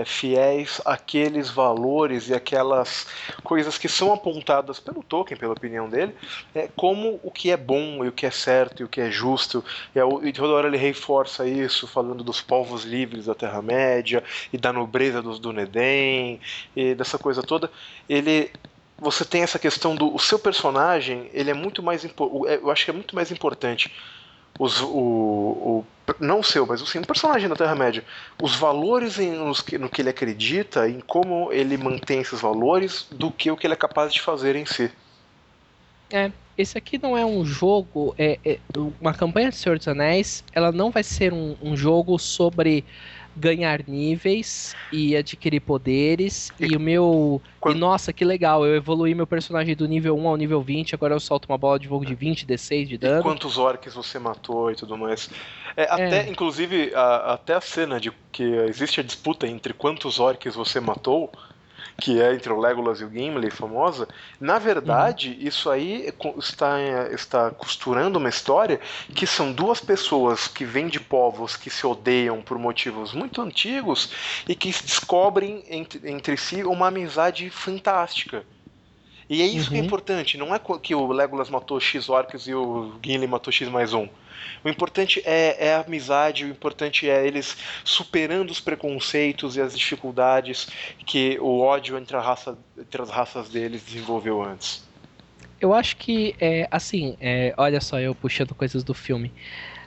fiéis àqueles valores e aquelas coisas que são apontadas pelo Tolkien, pela opinião dele, como o que é bom e o que é certo e o que é justo. E toda hora ele reforça isso, falando dos povos livres da Terra-média e da nobreza dos Dúnedain e dessa coisa toda. Você tem essa questão do seu personagem, ele é muito mais eu acho que é muito mais importante não o seu, mas o personagem da Terra-média, os valores no que ele acredita, em como ele mantém esses valores, do que o que ele é capaz de fazer em si. Esse aqui não é um jogo, uma campanha de Senhor dos Anéis, ela não vai ser um jogo sobre ganhar níveis e adquirir poderes e nossa, que legal, eu evoluí meu personagem do nível 1 ao nível 20, agora eu solto uma bola de fogo de 20, D6 de dano. E quantos orcs você matou e tudo mais. Inclusive, até a cena de que existe a disputa entre quantos orcs você matou, que é entre o Legolas e o Gimli, famosa, na verdade, isso aí está costurando uma história que são duas pessoas que vêm de povos que se odeiam por motivos muito antigos e que descobrem entre si uma amizade fantástica. E é isso que é Uhum. importante, não é que o Legolas matou X orcs e o Gimli matou X mais um. O importante é a amizade, o importante é eles superando os preconceitos e as dificuldades que o ódio entre as raças deles desenvolveu antes. Eu acho que, assim, olha só, eu puxando coisas do filme.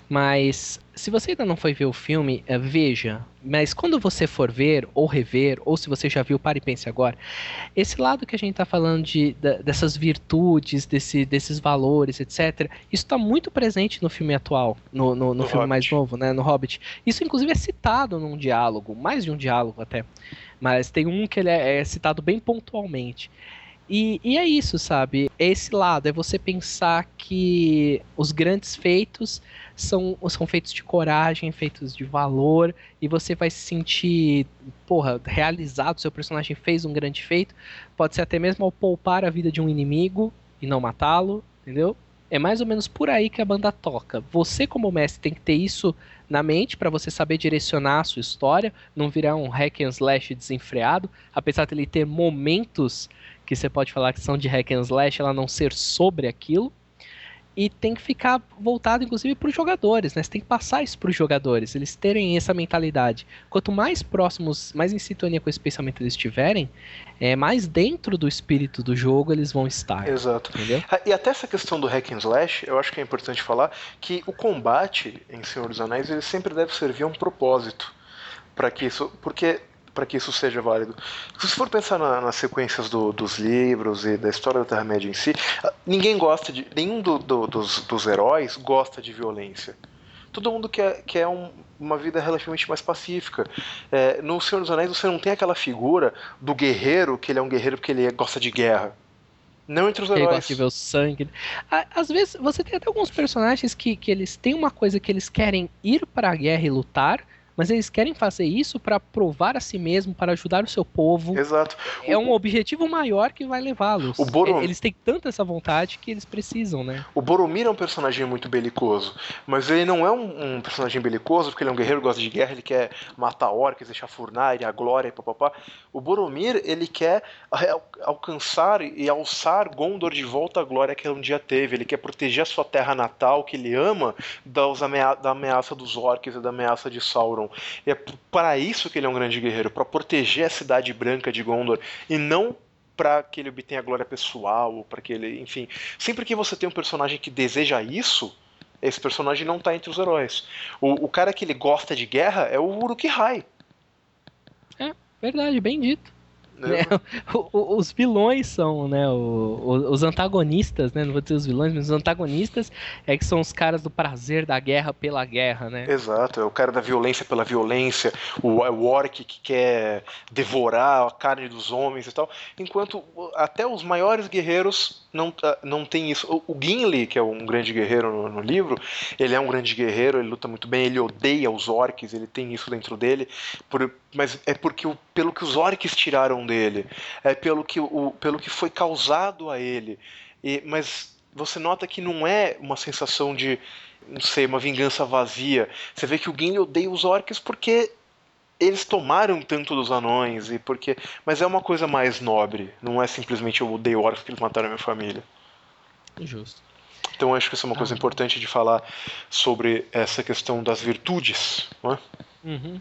Mas se você ainda não foi ver o filme, veja. Mas quando você for ver, ou rever, ou se você já viu, pare e pense agora. Esse lado que a gente tá falando dessas virtudes, desses valores, etc. Isso tá muito presente no filme atual, no No filme mais Hobbit. novo, né? No Hobbit. Isso, inclusive, é citado num diálogo, mais de um diálogo até. Mas tem um que ele é citado bem pontualmente. E é isso, sabe? Esse lado, é você pensar que os grandes feitos são feitos de coragem, feitos de valor, e você vai se sentir, porra, realizado, seu personagem fez um grande feito, pode ser até mesmo ao poupar a vida de um inimigo e não matá-lo, entendeu? É mais ou menos por aí que a banda toca. Você, como mestre, tem que ter isso na mente para você saber direcionar a sua história, não virar um hack and slash desenfreado, apesar de ele ter momentos que você pode falar que são de hack and slash, ela não ser sobre aquilo. E tem que ficar voltado, inclusive, para os jogadores, né? Você tem que passar isso para os jogadores, eles terem essa mentalidade. Quanto mais próximos, mais em sintonia com esse pensamento eles estiverem, mais dentro do espírito do jogo eles vão estar. Exato. Entendeu? E até essa questão do hack and slash, eu acho que é importante falar que o combate em Senhor dos Anéis ele sempre deve servir a um propósito para que isso seja válido. Se você for pensar nas sequências dos livros e da história da Terra-média em si, ninguém gosta de. Nenhum dos heróis gosta de violência. Todo mundo quer uma vida relativamente mais pacífica. No Senhor dos Anéis você não tem aquela figura do guerreiro, que ele é um guerreiro porque ele gosta de guerra. Não entre os Ele gosta de ver heróis. o sangue. Às vezes, você tem até alguns personagens que eles têm uma coisa que eles querem ir para a guerra e lutar, mas eles querem fazer isso para provar a si mesmo, para ajudar o seu povo. Exato. É um objetivo maior que vai O levá-los. Boromir, Eles têm tanta essa vontade que eles precisam, né? O Boromir é um personagem muito belicoso, mas ele não é um personagem belicoso porque ele é um guerreiro que gosta de guerra, ele quer matar orcs, deixar furnar, a glória e papapá. O Boromir, ele quer alcançar e alçar Gondor de volta à glória que ele um dia teve, ele quer proteger a sua terra natal, que ele ama, da ameaça dos orcs e da ameaça de Sauron. E é para isso que ele é um grande guerreiro, para proteger a cidade branca de Gondor, e não para que ele obtenha glória pessoal, ou para que ele, enfim, sempre que você tem um personagem que deseja isso, esse personagem não tá entre os heróis. O cara que ele gosta de guerra é o Uruk-hai. Verdade, bem dito. Né? Os vilões são, né, os antagonistas, né, não vou dizer os vilões, mas os antagonistas é que são os caras do prazer da guerra pela guerra, né? Exato, é o cara da violência pela violência, o orc que quer devorar a carne dos homens e tal, enquanto até os maiores guerreiros não tem isso. O Gimli, que é um grande guerreiro no livro, ele é um grande guerreiro, ele luta muito bem, ele odeia os orcs, ele tem isso dentro dele, mas é porque pelo que os orcs tiraram dele, é pelo que foi causado a ele. Mas você nota que não é uma sensação de, não sei, uma vingança vazia. Você vê que o Gimli odeia os orcs porque eles tomaram tanto dos anões mas é uma coisa mais nobre. Não é simplesmente eu odeio orcs porque eles mataram a minha família. Justo. Então eu acho que isso é uma coisa importante de falar sobre essa questão das virtudes, não é? Uhum.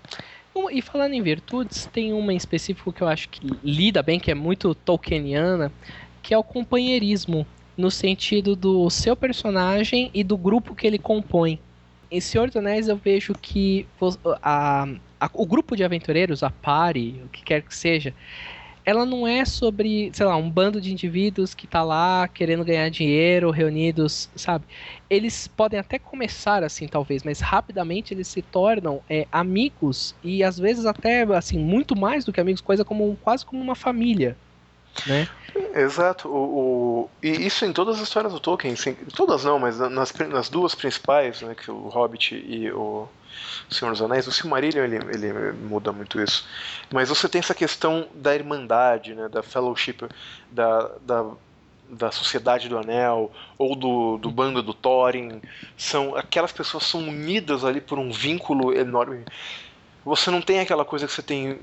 E falando em virtudes, tem uma em específico que eu acho que lida bem, que é muito tolkieniana, que é o companheirismo, no sentido do seu personagem e do grupo que ele compõe. Em Senhor dos Anéis eu vejo que o grupo de aventureiros, a party, o que quer que seja, ela não é sobre, sei lá, um bando de indivíduos que tá lá querendo ganhar dinheiro, reunidos, sabe? Eles podem até começar assim, talvez, mas rapidamente eles se tornam amigos e às vezes até, assim, muito mais do que amigos, quase como uma família, né? Exato. E isso em todas as histórias do Tolkien, todas não, mas nas duas principais, né, que o Hobbit e o Senhor dos Anéis, o Silmarillion ele muda muito isso. Mas você tem essa questão da irmandade, né, da fellowship, da Sociedade do Anel ou do bando do Thorin. Aquelas pessoas são unidas ali por um vínculo enorme. Você não tem aquela coisa que você tem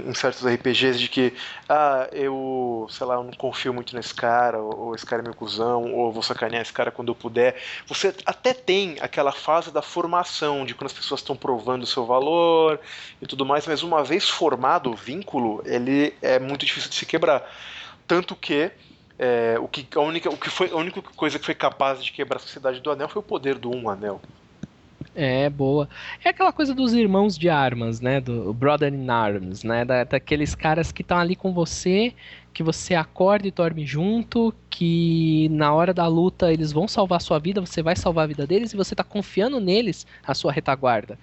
em certos RPGs de que, eu, sei lá, eu não confio muito nesse cara, ou esse cara é meu cuzão, ou vou sacanear esse cara quando eu puder. Você até tem aquela fase da formação, de quando as pessoas estão provando o seu valor e tudo mais, mas uma vez formado o vínculo, ele é muito difícil de se quebrar. Tanto que a única coisa que foi capaz de quebrar a Sociedade do Anel foi o poder do Um Anel. É, boa. É aquela coisa dos irmãos de armas, né? Do Brother in Arms, né? Daqueles caras que estão ali com você, que você acorda e dorme junto, que na hora da luta eles vão salvar a sua vida, você vai salvar a vida deles e você tá confiando neles a sua retaguarda.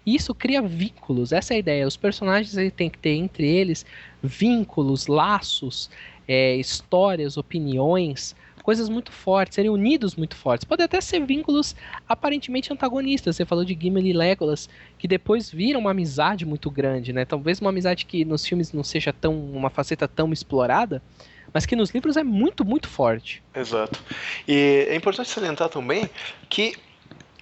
E isso cria vínculos, essa é a ideia. Os personagens têm que ter entre eles vínculos, laços, histórias, opiniões, coisas muito fortes, serem unidos muito fortes. Pode até ser vínculos aparentemente antagonistas. Você falou de Gimli e Legolas, que depois viram uma amizade muito grande, né? Talvez uma amizade que nos filmes não seja uma faceta tão explorada, mas que nos livros é muito, muito forte. Exato. E é importante salientar também que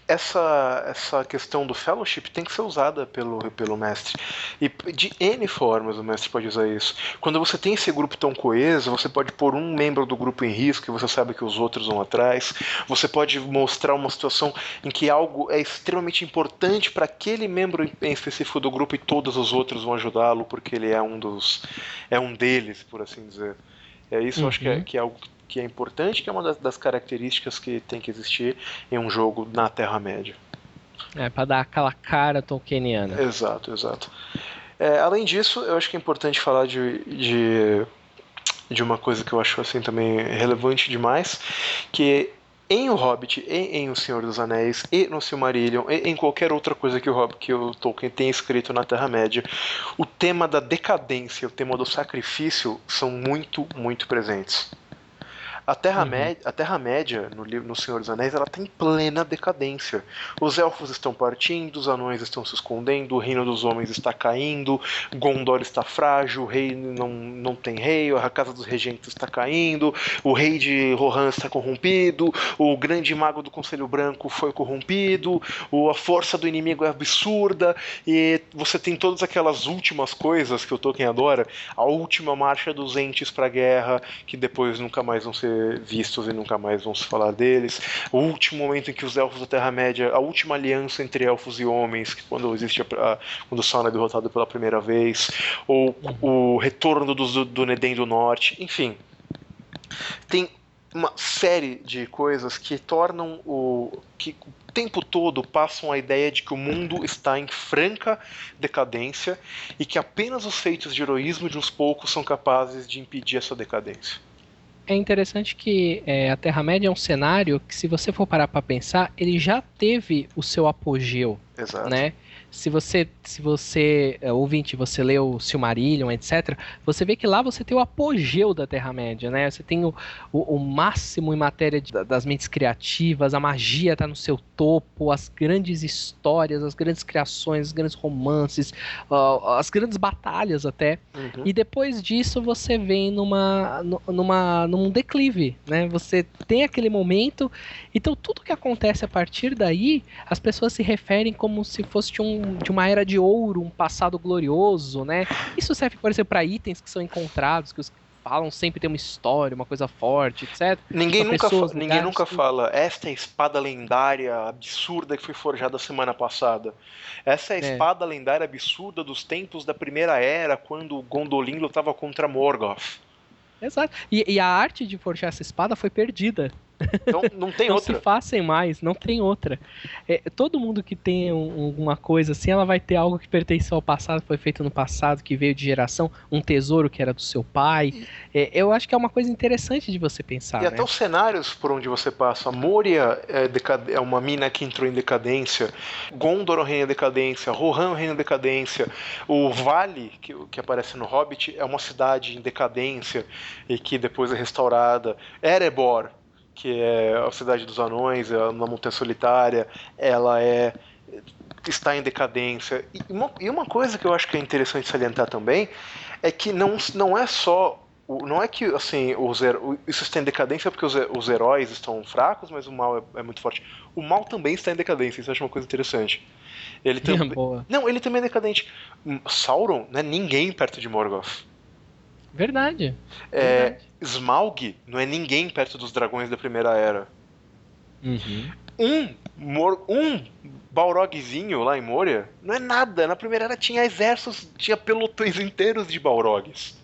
essa questão do fellowship tem que ser usada pelo mestre. E de N formas o mestre pode usar isso. Quando você tem esse grupo tão coeso, você pode pôr um membro do grupo em risco e você sabe que os outros vão atrás. Você pode mostrar uma situação em que algo é extremamente importante para aquele membro em específico do grupo e todos os outros vão ajudá-lo porque ele é um deles, por assim dizer. Isso eu acho que é algo que é importante, que é uma das características que tem que existir em um jogo na Terra-média. Pra dar aquela cara tolkieniana. Exato. Além disso, eu acho que é importante falar de uma coisa que eu acho assim também relevante demais, que em O Hobbit, e em O Senhor dos Anéis, e no Silmarillion, e em qualquer outra coisa que o Tolkien tem escrito na Terra-média, o tema da decadência, o tema do sacrifício são muito, muito presentes. A Terra-média, no Senhor dos Anéis, ela está em plena decadência. Os elfos estão partindo, os anões estão se escondendo, o reino dos homens está caindo, Gondor está frágil, o rei não tem rei, a casa dos regentes está caindo, o rei de Rohan está corrompido, o grande mago do Conselho Branco foi corrompido, a força do inimigo é absurda, e você tem todas aquelas últimas coisas que o Tolkien adora, a última marcha dos Ents para a guerra, que depois nunca mais vão ser vistos e nunca mais vão se falar deles. O último momento em que os elfos da Terra-média, a última aliança entre elfos e homens, que quando o Sauron é derrotado pela primeira vez, ou o retorno do Neden do Norte, enfim. Tem uma série de coisas que tornam que o tempo todo passam a ideia de que o mundo está em franca decadência e que apenas os feitos de heroísmo de uns poucos são capazes de impedir essa decadência. É interessante que a Terra-média é um cenário que, se você for parar para pensar, ele já teve o seu apogeu. Exato. Né? Se você ouvinte, você leu o Silmarillion, etc., você vê que lá você tem o apogeu da Terra-média, né? Você tem o máximo em matéria das mentes criativas, a magia está no seu topo, as grandes histórias, as grandes criações, os grandes romances, as grandes batalhas até. Uhum. E depois disso você vem num declive, né? Você tem aquele momento, então tudo que acontece a partir daí, as pessoas se referem como se fosse de uma era de ouro, um passado glorioso, né? Isso serve, por exemplo, para itens que são encontrados, que os falam sempre tem uma história, uma coisa forte, etc. Ninguém nunca fala, esta é a espada lendária absurda que foi forjada semana passada. Essa é a espada lendária absurda dos tempos da Primeira Era, quando Gondolin lutava contra Morgoth. Exato. E a arte de forjar essa espada foi perdida. Então não tem outra. Não se façam mais, não tem outra. Todo mundo que tem alguma coisa assim, ela vai ter algo que pertenceu ao passado, que foi feito no passado, que veio de geração, um tesouro que era do seu pai. Eu acho que é uma coisa interessante de você pensar. E até os cenários por onde você passa. Moria é uma mina que entrou em decadência, Gondor é um reino em decadência, Rohan é um reino em decadência, o Vale, que aparece no Hobbit, é uma cidade em decadência e que depois é restaurada. Erebor, que é a cidade dos anões, uma montanha solitária, ela está em decadência. E uma coisa que eu acho que é interessante salientar também é que não é só não é que assim, isso está em decadência porque os heróis estão fracos, mas o mal é muito forte. O mal também está em decadência, isso eu acho uma coisa interessante. Ele também. Boa. Não, ele também é decadente. Sauron não é ninguém perto de Morgoth. Verdade. Smaug não é ninguém perto dos dragões da Primeira Era. Uhum. Um Balrogzinho lá em Moria não é nada. Na Primeira Era tinha exércitos, tinha pelotões inteiros de Balrogs.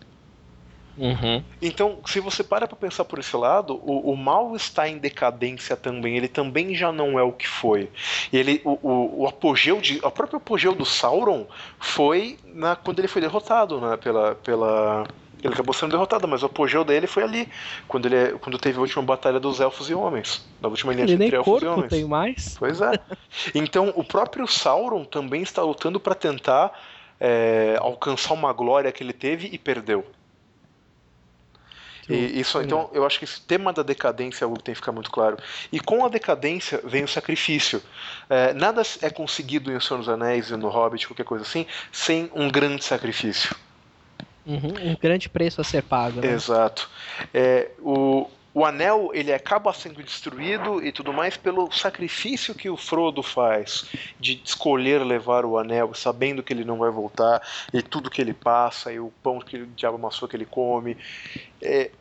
Uhum. Então, se você para pra pensar por esse lado, o mal está em decadência também. Ele também já não é o que foi. E o próprio apogeu do Sauron foi quando ele foi derrotado, né, ele acabou sendo derrotado, mas o apogeu dele foi ali, quando teve a última batalha dos elfos e homens, na última linha entre elfos e homens. Tem mais. Pois é. Então, o próprio Sauron também está lutando para tentar alcançar uma glória que ele teve e perdeu. Então, eu acho que esse tema da decadência é algo que tem que ficar muito claro. E com a decadência vem o sacrifício. Nada é conseguido em O Senhor dos Anéis e no Hobbit, qualquer coisa assim, sem um grande sacrifício. Um grande preço a ser pago, né? Exato. O anel, ele acaba sendo destruído e tudo mais pelo sacrifício que o Frodo faz de escolher levar o anel, sabendo que ele não vai voltar, e tudo que ele passa, e o pão que o diabo amassou que ele come.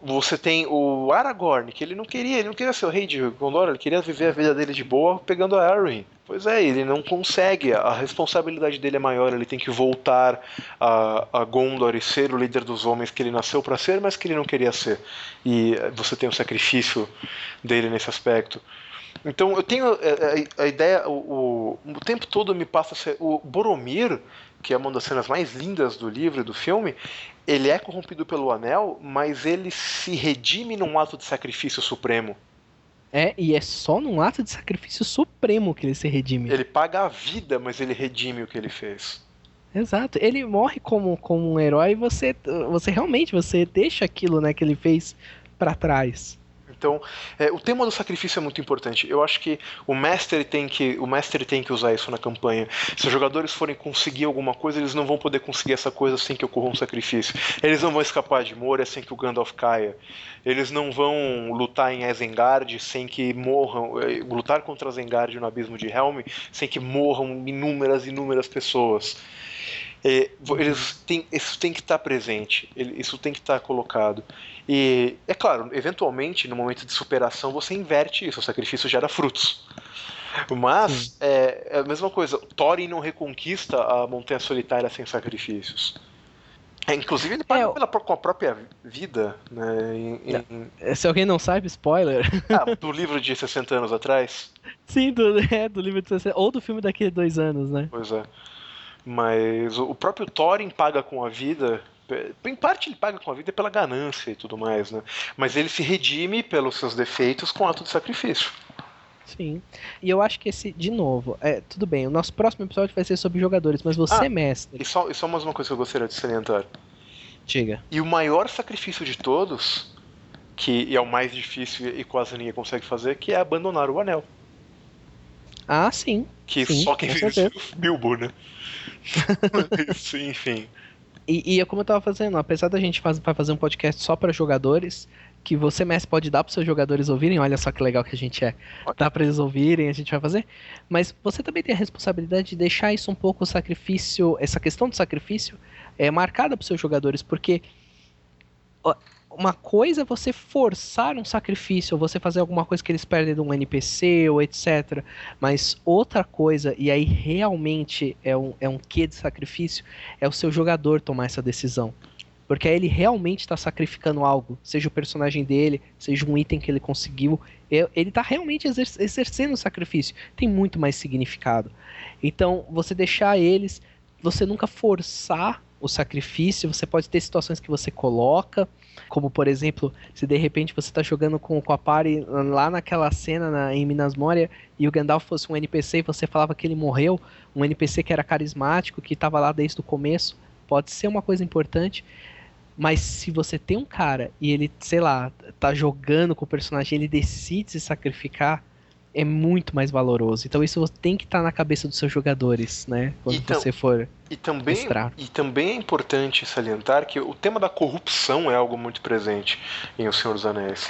Você tem o Aragorn, que ele não queria ser o rei de Gondor, ele queria viver a vida dele de boa pegando a Arryn. Pois é, ele não consegue, a responsabilidade dele é maior, ele tem que voltar a Gondor e ser o líder dos homens que ele nasceu para ser, mas que ele não queria ser. E você tem o sacrifício dele nesse aspecto. Então eu tenho a ideia, o tempo todo me passa a ser, o Boromir, que é uma das cenas mais lindas do livro e do filme, ele é corrompido pelo anel, mas ele se redime num ato de sacrifício supremo. E é só num ato de sacrifício supremo que ele se redime. Ele paga a vida, mas ele redime o que ele fez. Exato. Ele morre como um herói e você realmente deixa aquilo, né, que ele fez pra trás. Então, o tema do sacrifício é muito importante. Eu acho que o mestre tem que usar isso na campanha. Se os jogadores forem conseguir alguma coisa, eles não vão poder conseguir essa coisa sem que ocorra um sacrifício. Eles não vão escapar de Moria sem que o Gandalf caia. Eles não vão lutar em Isengard sem que morram, lutar contra Isengard no abismo de Helm sem que morram inúmeras pessoas. Isso tem que estar presente, isso tem que estar colocado. E, é claro, eventualmente, no momento de superação, você inverte isso, o sacrifício gera frutos. Mas, é a mesma coisa, Thorin não reconquista a Montanha Solitária sem sacrifícios. Inclusive, ele paga com a própria vida, né? Se alguém não sabe, spoiler. Do livro de 60 anos atrás? Sim, do livro de 60 ou do filme daqui a 2 anos, né? Pois é. Mas o próprio Thorin paga com a vida. Em parte ele paga com a vida pela ganância e tudo mais, né? Mas ele se redime pelos seus defeitos com ato de sacrifício. Sim. E eu acho que de novo, tudo bem, o nosso próximo episódio vai ser sobre jogadores, mas você, mestre. E só mais uma coisa que eu gostaria de salientar. Diga. E o maior sacrifício de todos, que é o mais difícil e quase ninguém consegue fazer, que é abandonar o anel. Ah, sim. Que sim, só quem fez isso é o Bilbo, né? Isso, enfim. E é como eu tava fazendo, apesar da gente fazer um podcast só para jogadores, que você, mestre, pode dar para seus jogadores ouvirem, olha só que legal que a gente é. Dá para eles ouvirem, a gente vai fazer. Mas você também tem a responsabilidade de deixar isso um pouco, o sacrifício, essa questão do sacrifício, marcada para seus jogadores, porque uma coisa é você forçar um sacrifício, ou você fazer alguma coisa que eles perdem de um NPC, ou etc. Mas outra coisa, e aí realmente é um quê de sacrifício, é o seu jogador tomar essa decisão. Porque aí ele realmente está sacrificando algo, seja o personagem dele, seja um item que ele conseguiu, ele está realmente exercendo o sacrifício. Tem muito mais significado. Então, você deixar eles, você nunca forçar o sacrifício, você pode ter situações que você coloca, como por exemplo, se de repente você está jogando com a party lá naquela cena em Minas Moria e o Gandalf fosse um NPC e você falava que ele morreu, um NPC que era carismático, que estava lá desde o começo, pode ser uma coisa importante, mas se você tem um cara e ele, sei lá, tá jogando com o personagem e ele decide se sacrificar, é muito mais valoroso. Então isso tem que estar na cabeça dos seus jogadores, né? Quando Então, você for também, mestrar. e também é importante salientar que o tema da corrupção é algo muito presente em O Senhor dos Anéis.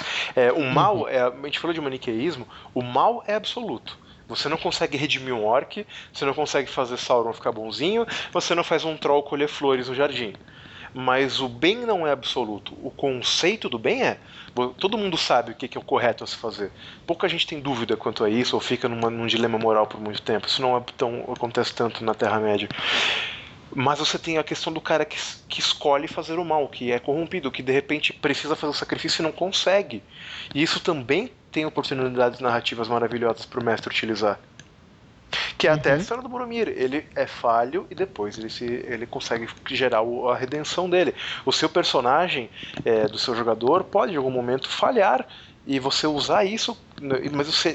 O mal, a gente falou de maniqueísmo, o mal é absoluto. Você não consegue redimir um orc, você não consegue fazer Sauron ficar bonzinho, você não faz um troll colher flores no jardim. Mas o bem não é absoluto. O conceito do bem é. Todo mundo sabe o que é o correto a se fazer. Pouca gente tem dúvida quanto a isso ou fica num dilema moral por muito tempo. Isso não acontece tanto na Terra-média. Mas você tem a questão do cara que escolhe fazer o mal, que é corrompido, que de repente precisa fazer o sacrifício e não consegue. E isso também tem oportunidades narrativas maravilhosas para o mestre utilizar. Que é até a história do Boromir. Ele é falho e depois ele consegue gerar a redenção dele. O seu personagem, do seu jogador, pode em algum momento falhar e você usar isso,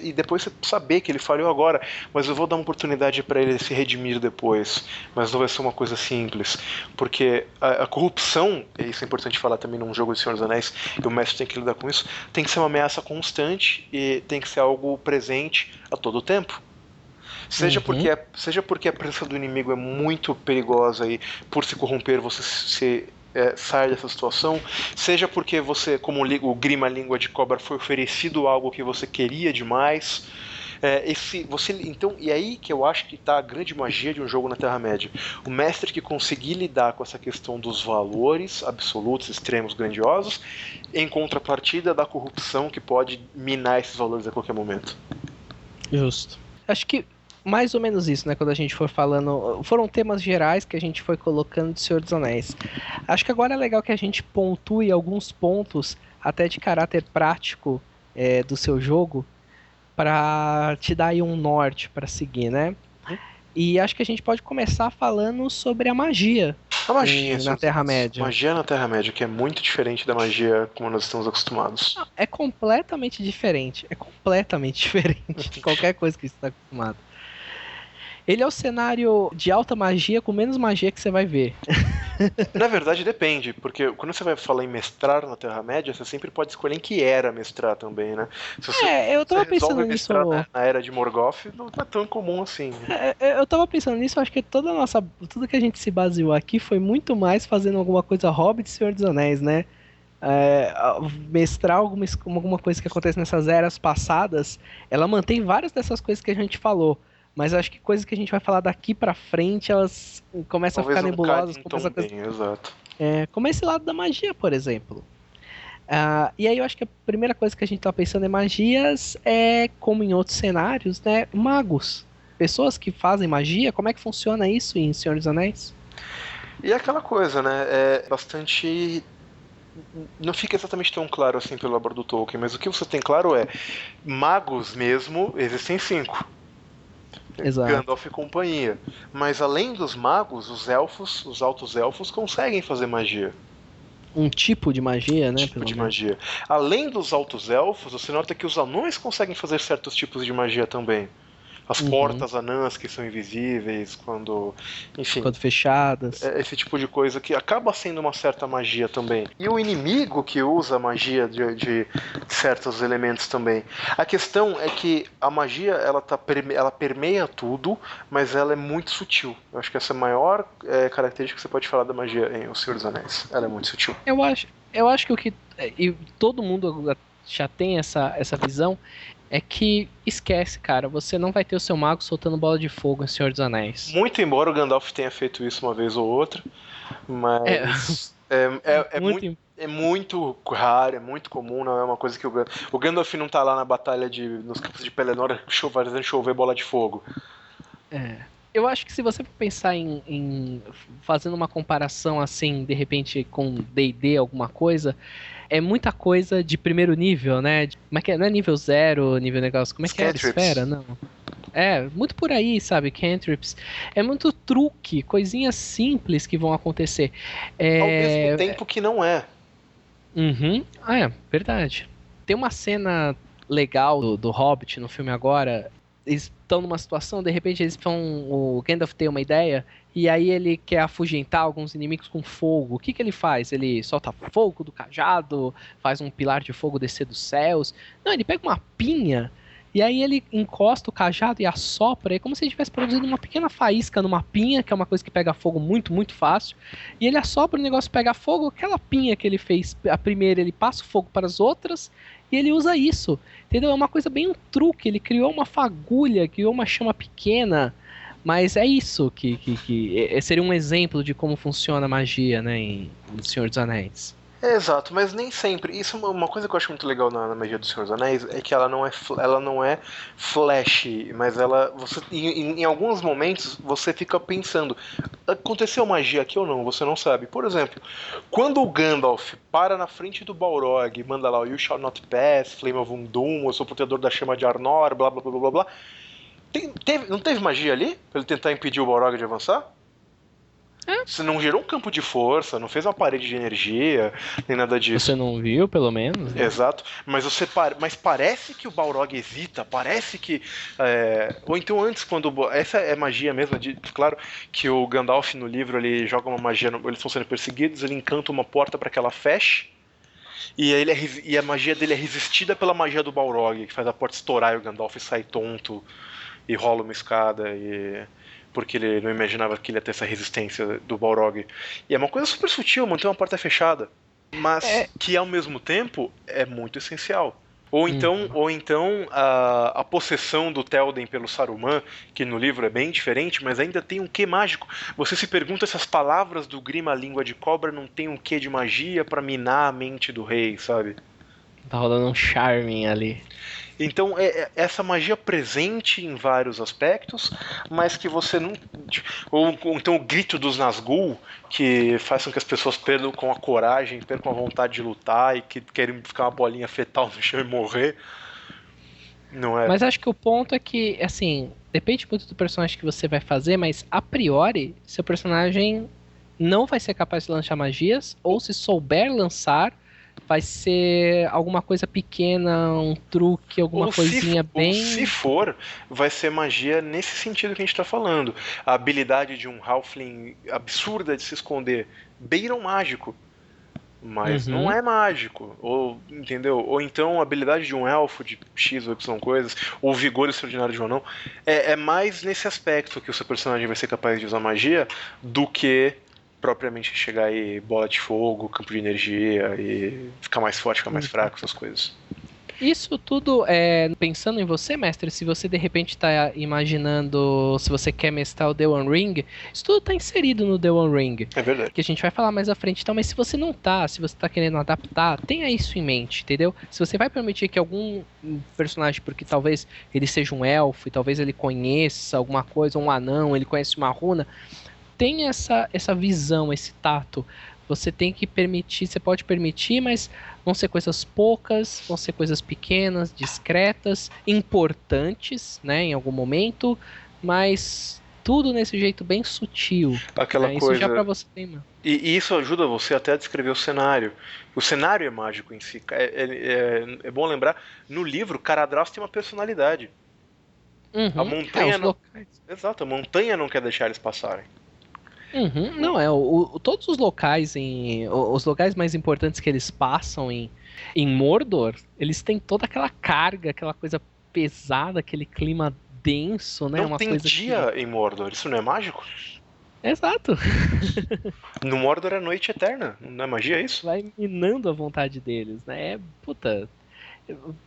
e depois você saber que ele falhou agora, mas eu vou dar uma oportunidade para ele se redimir depois. Mas não vai ser uma coisa simples, porque a corrupção, e isso é importante falar também num jogo de Senhor dos Anéis, e o mestre tem que lidar com isso, tem que ser uma ameaça constante e tem que ser algo presente a todo tempo. Seja porque a presença do inimigo é muito perigosa e por se corromper você sai dessa situação, seja porque você, como o Grima Língua de Cobra, foi oferecido algo que você queria demais. Então, e aí que eu acho que está a grande magia de um jogo na Terra-média. O mestre que conseguir lidar com essa questão dos valores absolutos, extremos, grandiosos, em contrapartida da corrupção que pode minar esses valores a qualquer momento. Justo. Acho que mais ou menos isso, né? Quando a gente for falando... Foram temas gerais que a gente foi colocando de Senhor dos Anéis. Acho que agora é legal que a gente pontue alguns pontos, até de caráter prático, do seu jogo, para te dar aí um norte para seguir, né? E acho que a gente pode começar falando sobre a magia. A magia na Terra-média. Magia na Terra-média, que é muito diferente da magia como nós estamos acostumados. É completamente diferente. É completamente diferente de qualquer coisa que você está acostumado. Ele é o cenário de alta magia com menos magia que você vai ver. Na verdade, depende, porque quando você vai falar em mestrar na Terra-média, você sempre pode escolher em que era mestrar também, né? Se você, eu tava pensando nisso. Na era de Morgoth, não é tão comum assim. Eu tava pensando nisso, acho que tudo que a gente se baseou aqui foi muito mais fazendo alguma coisa Hobbit e Senhor dos Anéis, né? Mestrar alguma coisa que acontece nessas eras passadas, ela mantém várias dessas coisas que a gente falou. Mas eu acho que coisas que a gente vai falar daqui pra frente, elas começam a ficar nebulosas. Exato. Como esse lado da magia, por exemplo. E aí eu acho que a primeira coisa que a gente tá pensando em magias é, como em outros cenários, né? Magos. Pessoas que fazem magia, como é que funciona isso em Senhor dos Anéis? E é aquela coisa, né? É bastante... Não fica exatamente tão claro assim pelo labor do Tolkien, mas o que você tem claro é magos mesmo, existem 5. Exato. Gandalf e companhia. Mas além dos magos, os elfos, os altos elfos, conseguem fazer magia. Um tipo de magia, né? Tipo de magia. Além dos altos elfos, você nota que os anões conseguem fazer certos tipos de magia também. As portas anãs que são invisíveis, enfim, quando fechadas. Esse tipo de coisa que acaba sendo uma certa magia também. E o inimigo que usa a magia de certos elementos também. A questão é que a magia ela permeia tudo, mas ela é muito sutil. Eu acho que essa é a maior característica que você pode falar da magia em O Senhor dos Anéis. Ela é muito sutil. Eu acho que o que... E todo mundo já tem essa visão... É que, esquece, cara, você não vai ter o seu mago soltando bola de fogo em Senhor dos Anéis. Muito embora o Gandalf tenha feito isso uma vez ou outra, mas é muito raro, é muito comum, não é uma coisa que o Gandalf não tá lá na batalha nos campos de Pelennor fazendo chover bola de fogo. Eu acho que se você for pensar em fazendo uma comparação assim, de repente com D&D, alguma coisa... É muita coisa de primeiro nível, né? Como é que é? Não é nível 0, nível negócio. Como é que é? Esfera? Não. Muito por aí, sabe? Cantrips. É muito truque, coisinhas simples que vão acontecer. Ao mesmo tempo que não é. Verdade. Tem uma cena legal do Hobbit no filme agora. Eles estão numa situação, de repente o Gandalf tem uma ideia, e aí ele quer afugentar alguns inimigos com fogo. O que ele faz? Ele solta fogo do cajado, faz um pilar de fogo descer dos céus. Não, ele pega uma pinha E aí ele encosta o cajado e assopra, é como se ele estivesse produzindo uma pequena faísca numa pinha, que é uma coisa que pega fogo muito, muito fácil. E ele assopra, o negócio pega fogo, aquela pinha que ele fez, a primeira, ele passa o fogo para as outras, e ele usa isso, entendeu? É uma coisa bem um truque, ele criou uma fagulha, criou uma chama pequena, mas é isso que seria um exemplo de como funciona a magia, né, em Senhor dos Anéis. Exato, mas nem sempre. Isso é uma coisa que eu acho muito legal na magia do Senhor dos Anéis, é que ela não é flash, mas ela. Você, em alguns momentos você fica pensando, aconteceu magia aqui ou não? Você não sabe. Por exemplo, quando o Gandalf para na frente do Balrog e manda lá o You Shall Not Pass, Flame of Doom, eu sou protetor da chama de Arnor, blá blá blá blá blá. Não teve magia ali? Pra ele tentar impedir o Balrog de avançar? Você não gerou um campo de força, não fez uma parede de energia, nem nada disso. Você não viu, pelo menos? Né? Exato, mas mas parece que o Balrog hesita, parece que... Ou então antes, quando... Essa é magia mesmo, claro, que o Gandalf no livro, ele joga uma magia, eles estão sendo perseguidos, ele encanta uma porta para que ela feche, e a magia dele é resistida pela magia do Balrog, que faz a porta estourar e o Gandalf sai tonto, e rola uma escada, porque ele não imaginava que ele ia ter essa resistência do Balrog. E é uma coisa super sutil, manter uma porta fechada, mas que ao mesmo tempo é muito essencial. Ou então a possessão do Théoden pelo Saruman, que no livro é bem diferente, mas ainda tem um quê mágico. Você se pergunta se as palavras do Grima Língua de Cobra não tem um quê de magia pra minar a mente do rei, sabe? Tá rolando um charming ali. Então essa magia presente em vários aspectos, mas que você não... Ou então o grito dos Nazgûl, que faz com que as pessoas percam a coragem, percam a vontade de lutar e que querem ficar uma bolinha fetal no chão e morrer. Não é? Mas acho que o ponto é que, assim, depende muito do personagem que você vai fazer, mas a priori, seu personagem não vai ser capaz de lançar magias, ou se souber lançar, vai ser alguma coisa pequena, um truque, alguma coisinha bem... Ou se for, vai ser magia nesse sentido que a gente está falando. A habilidade de um halfling absurda de se esconder beira um mágico, mas não é mágico. Ou, entendeu? Ou então a habilidade de um elfo de X ou Y coisas, ou o vigor extraordinário de um anão, é mais nesse aspecto que o seu personagem vai ser capaz de usar magia do que propriamente chegar aí bola de fogo, campo de energia e ficar mais forte, ficar mais fraco, essas coisas. Isso tudo pensando em você, mestre, se você de repente está imaginando, se você quer mestrar o The One Ring, isso tudo está inserido no The One Ring. É verdade. Que a gente vai falar mais à frente, então, mas se você não tá, se você está querendo adaptar, tenha isso em mente, entendeu? Se você vai permitir que algum personagem, porque talvez ele seja um elfo, e talvez ele conheça alguma coisa, um anão, ele conhece uma runa, tem essa visão, esse tato. Você tem que permitir, você pode permitir, mas vão ser coisas poucas, vão ser coisas pequenas, discretas, importantes, né, em algum momento, mas tudo nesse jeito bem sutil. Aquela né? coisa... Isso já pra você tem, mano. E isso ajuda você até a descrever o cenário. O cenário é mágico em si. É bom lembrar, no livro, Caradhras tem uma personalidade. A montanha não... Exato, a montanha não quer deixar eles passarem. Não, todos os locais os locais mais importantes que eles passam em Mordor, eles têm toda aquela carga, aquela coisa pesada, aquele clima denso, né? Não tem dia em Mordor, isso não é mágico? Exato. No Mordor é noite eterna, não é magia isso? Vai minando a vontade deles, né? Puta,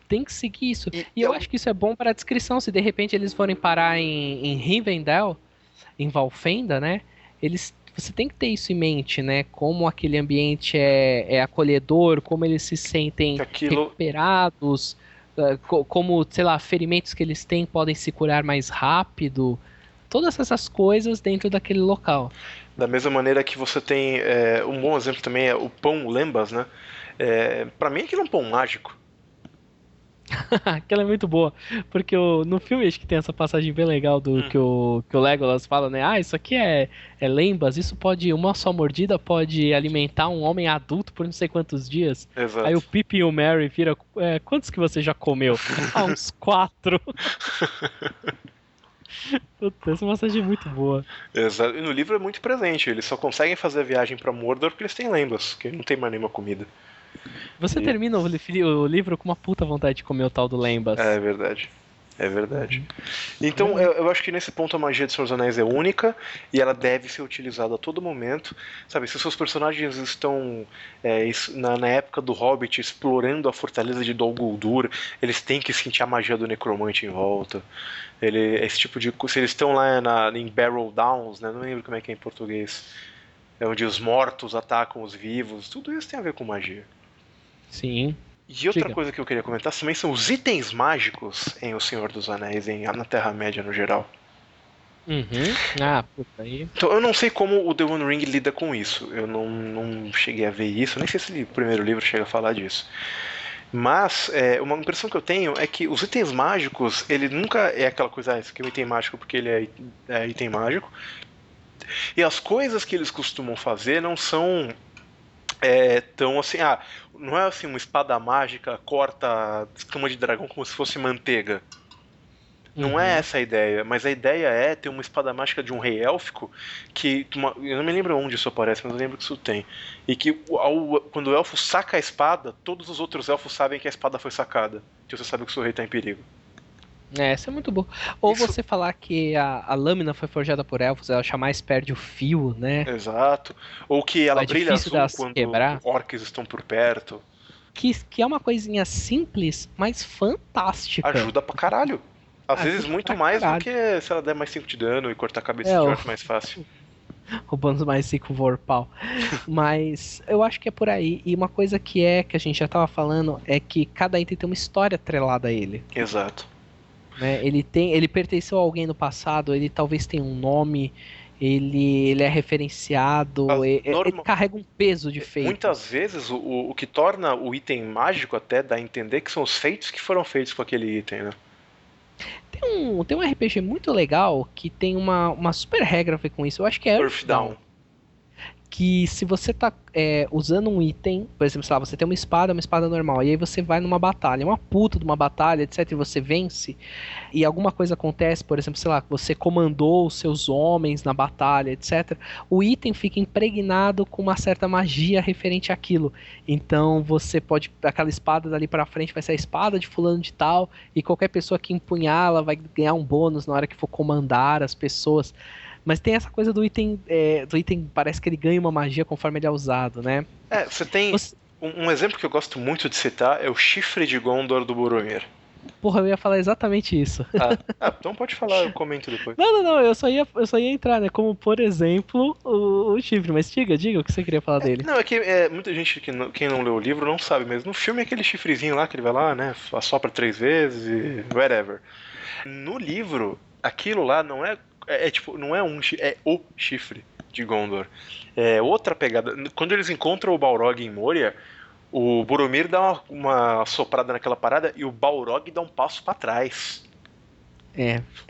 tem que seguir isso. E eu acho que isso é bom para a descrição, se de repente eles forem parar em Rivendell, em Valfenda, né? Você tem que ter isso em mente, né? Como aquele ambiente é acolhedor, como eles se sentem recuperados, como, sei lá, ferimentos que eles têm podem se curar mais rápido. Todas essas coisas dentro daquele local. Da mesma maneira que você tem... um bom exemplo também é o pão Lembas, né? Pra mim aquilo é um pão mágico. Aquela é muito boa, porque no filme acho que tem essa passagem bem legal do que o Legolas fala, né? Ah, isso aqui é lembas, isso pode, uma só mordida pode alimentar um homem adulto por não sei quantos dias. Exato. Aí o Pippin e o Merry viram, quantos que você já comeu? Uns 4. Puta, essa passagem é muito boa. Exato, e no livro é muito presente, eles só conseguem fazer a viagem pra Mordor porque eles têm lembas, que não tem mais nenhuma comida. Você termina o livro com uma puta vontade de comer o tal do Lembas. É verdade. É verdade. Então, eu acho que nesse ponto a magia de Senhor dos Anéis é única e ela deve ser utilizada a todo momento. Sabe, se os seus personagens estão na época do Hobbit explorando a fortaleza de Dol Guldur, eles têm que sentir a magia do necromante em volta. Esse tipo de se eles estão lá em Barrow Downs, né? Não lembro como é que é em português. É onde os mortos atacam os vivos. Tudo isso tem a ver com magia. Sim. E outra Diga. coisa que eu queria comentar também são os itens mágicos em O Senhor dos Anéis, na Terra-média no geral. Uhum. Ah, puta aí. Então eu não sei como o The One Ring lida com isso. Eu não cheguei a ver isso, nem sei se o primeiro livro chega a falar disso. Mas uma impressão que eu tenho é que os itens mágicos, ele nunca é aquela coisa, esse aqui é um item mágico porque ele é item mágico. E as coisas que eles costumam fazer não são tão assim, não é assim uma espada mágica corta escama de dragão como se fosse manteiga. Não é essa a ideia, mas a ideia é ter uma espada mágica de um rei élfico que eu não me lembro onde isso aparece, mas eu lembro que isso tem. E que quando o elfo saca a espada, todos os outros elfos sabem que a espada foi sacada. Que você sabe que o seu rei está em perigo. Essa é muito boa. Ou Isso- você falar que a lâmina foi forjada por elfos, ela jamais perde o fio, né? Exato. Ou que ela É brilha difícil azul dela se quando quebrar. orcs estão por perto. Que é uma coisinha simples, mas fantástica. Ajuda pra caralho. Às vezes Ajuda muito pra mais do caralho. que se ela der mais 5 de dano e cortar a cabeça É, de ó. orc mais fácil. Roubando mais 5 Vorpal. Mas eu acho que é por aí. E uma coisa que a gente já tava falando, é que cada item tem uma história atrelada a ele. Exato. Né? Ele pertenceu a alguém no passado, ele talvez tenha um nome, ele é referenciado, ele carrega um peso de feito. Muitas vezes o que torna o item mágico até dá a entender que são os feitos que foram feitos com aquele item, né? Tem um RPG muito legal que tem uma super regra a ver com isso. Eu acho que é Earthdown. Que se você tá usando um item, por exemplo, sei lá, você tem uma espada normal, e aí você vai numa batalha, uma puta de uma batalha, etc, e você vence, e alguma coisa acontece, por exemplo, sei lá, você comandou os seus homens na batalha, etc, o item fica impregnado com uma certa magia referente àquilo. Então você pode, aquela espada dali pra frente vai ser a espada de fulano de tal, e qualquer pessoa que empunhá-la vai ganhar um bônus na hora que for comandar as pessoas. Mas tem essa coisa do item, parece que ele ganha uma magia conforme ele é usado, né? Você tem um exemplo que eu gosto muito de citar, é o chifre de Gondor do Boromir. Porra, eu ia falar exatamente isso. Então pode falar, eu comento depois. Não, eu só ia entrar, né? Como, por exemplo, o chifre. Mas diga o que você queria falar dele. Não, é que muita gente quem não leu o livro não sabe, mas no filme é aquele chifrezinho lá que ele vai lá, né? Assopra 3 vezes e whatever. No livro, aquilo lá não é tipo, não é é o chifre de Gondor. É outra pegada. Quando eles encontram o Balrog em Moria, o Boromir dá uma soprada naquela parada e o Balrog dá um passo pra trás.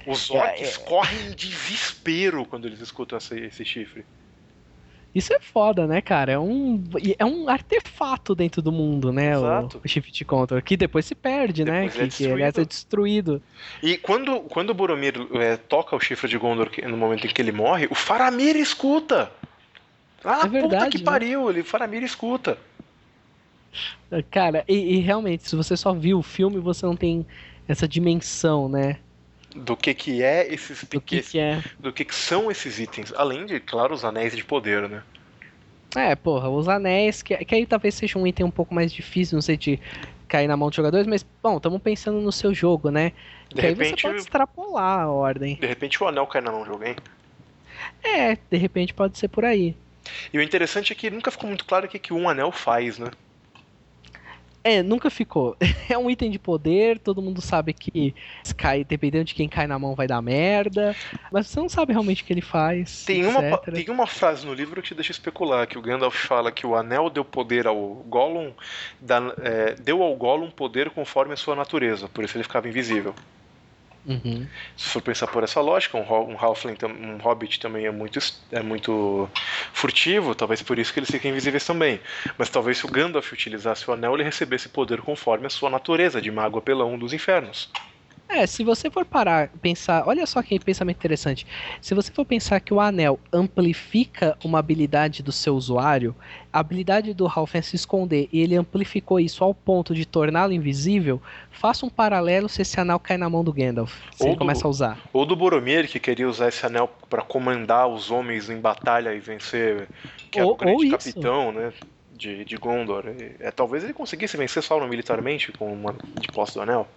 Os orcs correm em desespero quando eles escutam esse chifre. Isso é foda, né, cara? É um artefato dentro do mundo, né? Exato. O chifre de Gondor, que depois se perde, Depois né? Que aliás é destruído. E quando o Boromir toca o chifre de Gondor no momento em que ele morre, o Faramir escuta. Lá na puta que pariu, o Faramir escuta. Cara, e realmente, se você só viu o filme, você não tem essa dimensão, né? Do que é esses do que são esses itens, além de, claro, os anéis de poder, né? Porra, os anéis, que aí talvez seja um item um pouco mais difícil, não sei, de cair na mão dos jogadores, mas, bom, estamos pensando no seu jogo, né? De que repente, aí você pode extrapolar a ordem. De repente o anel cai na mão de alguém. De repente pode ser por aí. E o interessante é que nunca ficou muito claro o que um anel faz, né? Nunca ficou. É um item de poder, todo mundo sabe que dependendo de quem cai na mão vai dar merda, mas você não sabe realmente o que ele faz. Tem uma frase no livro que te deixa especular, que o Gandalf fala que o anel deu poder ao Gollum, deu ao Gollum poder conforme a sua natureza, por isso ele ficava invisível. Uhum. Se for pensar por essa lógica, um Halfling, um Hobbit também é muito furtivo, talvez por isso que eles fiquem invisíveis também. Mas talvez se o Gandalf utilizasse o anel, ele recebesse poder conforme a sua natureza de mago apelão dos infernos. Se você for parar, pensar, olha só que pensamento interessante. Se você for pensar que o anel amplifica uma habilidade do seu usuário, a habilidade do Ralph é se esconder e ele amplificou isso ao ponto de torná-lo invisível, faça um paralelo se esse anel cai na mão do Gandalf, se Ou ele começa a usar. Ou do Boromir, que queria usar esse anel pra comandar os homens em batalha e vencer, que era o Ou grande isso. capitão, né? De Gondor. Talvez ele conseguisse vencer Sauron militarmente com uma de posse do anel.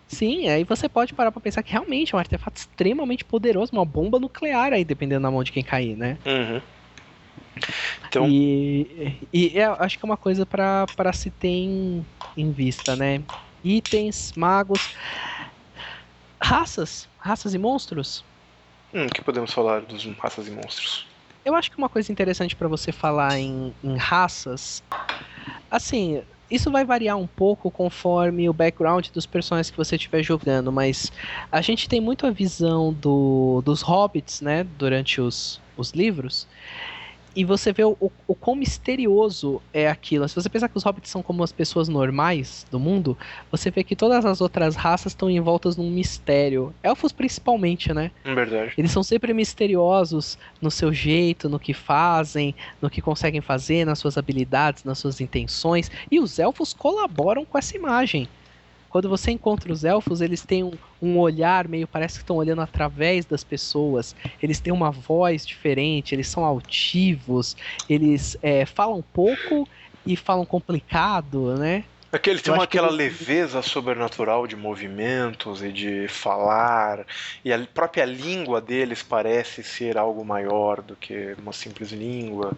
Sim, aí você pode parar pra pensar que realmente é um artefato extremamente poderoso, uma bomba nuclear aí, dependendo da mão de quem cair, né? Uhum. Então, E eu acho que é uma coisa pra se ter em vista, né? Itens, magos, raças e monstros. o que podemos falar dos raças e monstros? Eu acho que uma coisa interessante pra você falar em raças, assim, isso vai variar um pouco conforme o background dos personagens que você estiver jogando, mas a gente tem muito a visão dos hobbits, né, durante os livros. E você vê o quão misterioso é aquilo. Se você pensar que os hobbits são como as pessoas normais do mundo, você vê que todas as outras raças estão envoltas num mistério. Elfos principalmente, né? Verdade. Eles são sempre misteriosos no seu jeito, no que fazem, no que conseguem fazer, nas suas habilidades, nas suas intenções. E os elfos colaboram com essa imagem. Quando você encontra os elfos, eles têm um olhar meio, parece que estão olhando através das pessoas. Eles têm uma voz diferente, eles são altivos, eles falam pouco e falam complicado, né? Eles têm Eu acho que aquela eles- leveza sobrenatural de movimentos e de falar, e a própria língua deles parece ser algo maior do que uma simples língua.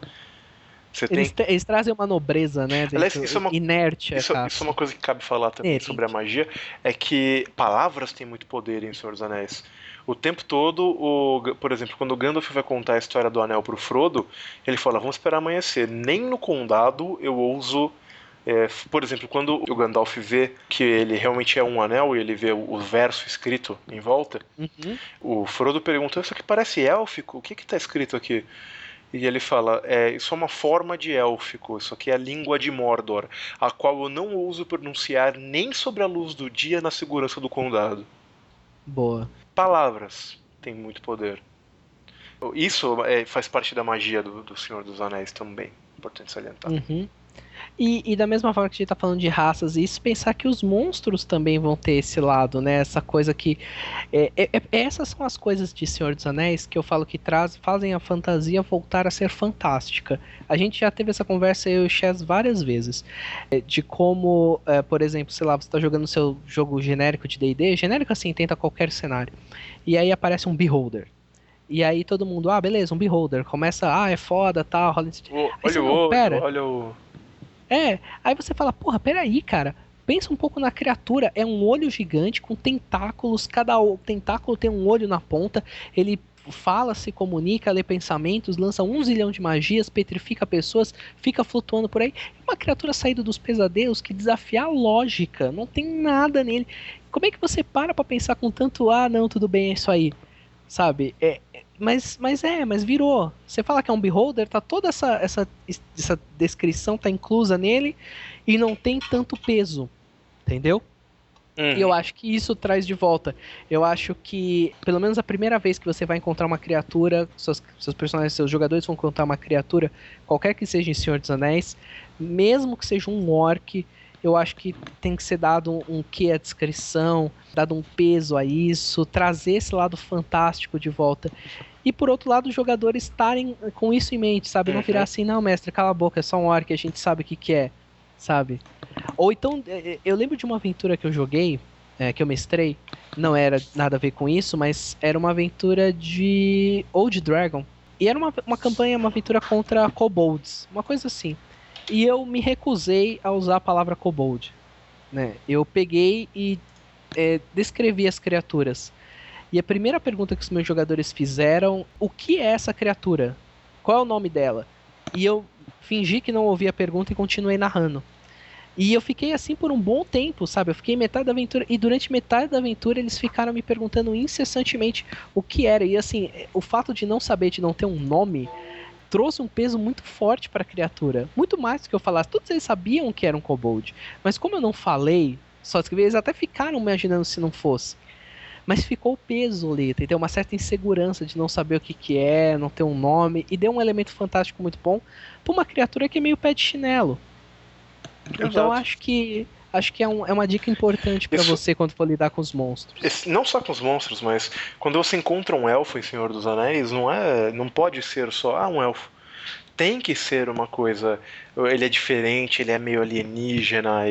Você tem. Eles trazem uma nobreza, né? Aliás, Dentro, isso é uma, inerte, isso é uma coisa que cabe falar também sobre a inerente. magia, é que palavras têm muito poder em Senhor dos Anéis. O tempo todo, por exemplo, quando o Gandalf vai contar a história do anel pro Frodo, ele fala, vamos esperar amanhecer. Nem no condado eu ouso... por exemplo, quando o Gandalf vê que ele realmente é um anel e ele vê o verso escrito em volta, Uhum. o Frodo pergunta, isso aqui parece élfico? O que está escrito aqui? E ele fala, isso é uma forma de élfico, isso aqui é a língua de Mordor, a qual eu não ouso pronunciar nem sobre a luz do dia na segurança do condado. Boa. Palavras têm muito poder. Isso faz parte da magia do Senhor dos Anéis também, importante salientar. Uhum. E da mesma forma que a gente tá falando de raças, isso pensar que os monstros também vão ter esse lado, né? Essa coisa que. Essas são as coisas de Senhor dos Anéis que eu falo que fazem a fantasia voltar a ser fantástica. A gente já teve essa conversa, eu e o Chess, várias vezes. De como, por exemplo, sei lá, você tá jogando seu jogo genérico de D&D, genérico assim, tenta qualquer cenário. E aí aparece um Beholder. E aí todo mundo, beleza, um Beholder. Começa, é foda, tal, rola. Olha o olho, olha o... Aí você fala, porra, peraí, cara. Pensa um pouco na criatura. É um olho gigante com tentáculos. Cada tentáculo tem um olho na ponta. Ele fala, se comunica, lê pensamentos, lança 1 zilhão de magias, petrifica pessoas, fica flutuando por aí. É uma criatura saída dos pesadelos que desafia a lógica. Não tem nada nele. Como é que você para pra pensar com tanto, não, tudo bem, é isso aí. Sabe? Mas virou. Você fala que é um beholder, tá toda essa descrição tá inclusa nele e não tem tanto peso, entendeu? E eu acho que isso traz de volta. Eu acho que, pelo menos a primeira vez que você vai encontrar uma criatura, seus personagens, seus jogadores vão encontrar uma criatura, qualquer que seja em Senhor dos Anéis, mesmo que seja um orc, eu acho que tem que ser dado um quê à descrição, dado um peso a isso, trazer esse lado fantástico de volta. E por outro lado, os jogadores estarem com isso em mente, sabe? Não virar assim, não, mestre, cala a boca, é só um orc, a gente sabe o que é, sabe? Ou então, eu lembro de uma aventura que eu joguei, que eu mestrei, não era nada a ver com isso, mas era uma aventura de Old Dragon. E era uma campanha, uma aventura contra kobolds, uma coisa assim. E eu me recusei a usar a palavra kobold, né? Eu peguei e descrevi as criaturas. E a primeira pergunta que os meus jogadores fizeram, o que é essa criatura? Qual é o nome dela? E eu fingi que não ouvi a pergunta e continuei narrando. E eu fiquei assim por um bom tempo, sabe? Eu fiquei metade da aventura, e durante metade da aventura eles ficaram me perguntando incessantemente o que era. E assim, o fato de não saber, de não ter um nome, trouxe um peso muito forte para a criatura. Muito mais do que eu falasse. Todos eles sabiam que era um kobold. Mas como eu não falei, só escrever, eles até ficaram imaginando se não fosse. Mas ficou o peso ali, entendeu? Uma certa insegurança de não saber o que que é, não ter um nome, e deu um elemento fantástico muito bom pra uma criatura que é meio pé de chinelo. Então Exato. acho que é uma dica importante pra Isso- você quando for lidar com os monstros. Não só com os monstros, mas quando você encontra um elfo em Senhor dos Anéis, não pode ser só um elfo. Tem que ser uma coisa. Ele é diferente, ele é meio alienígena,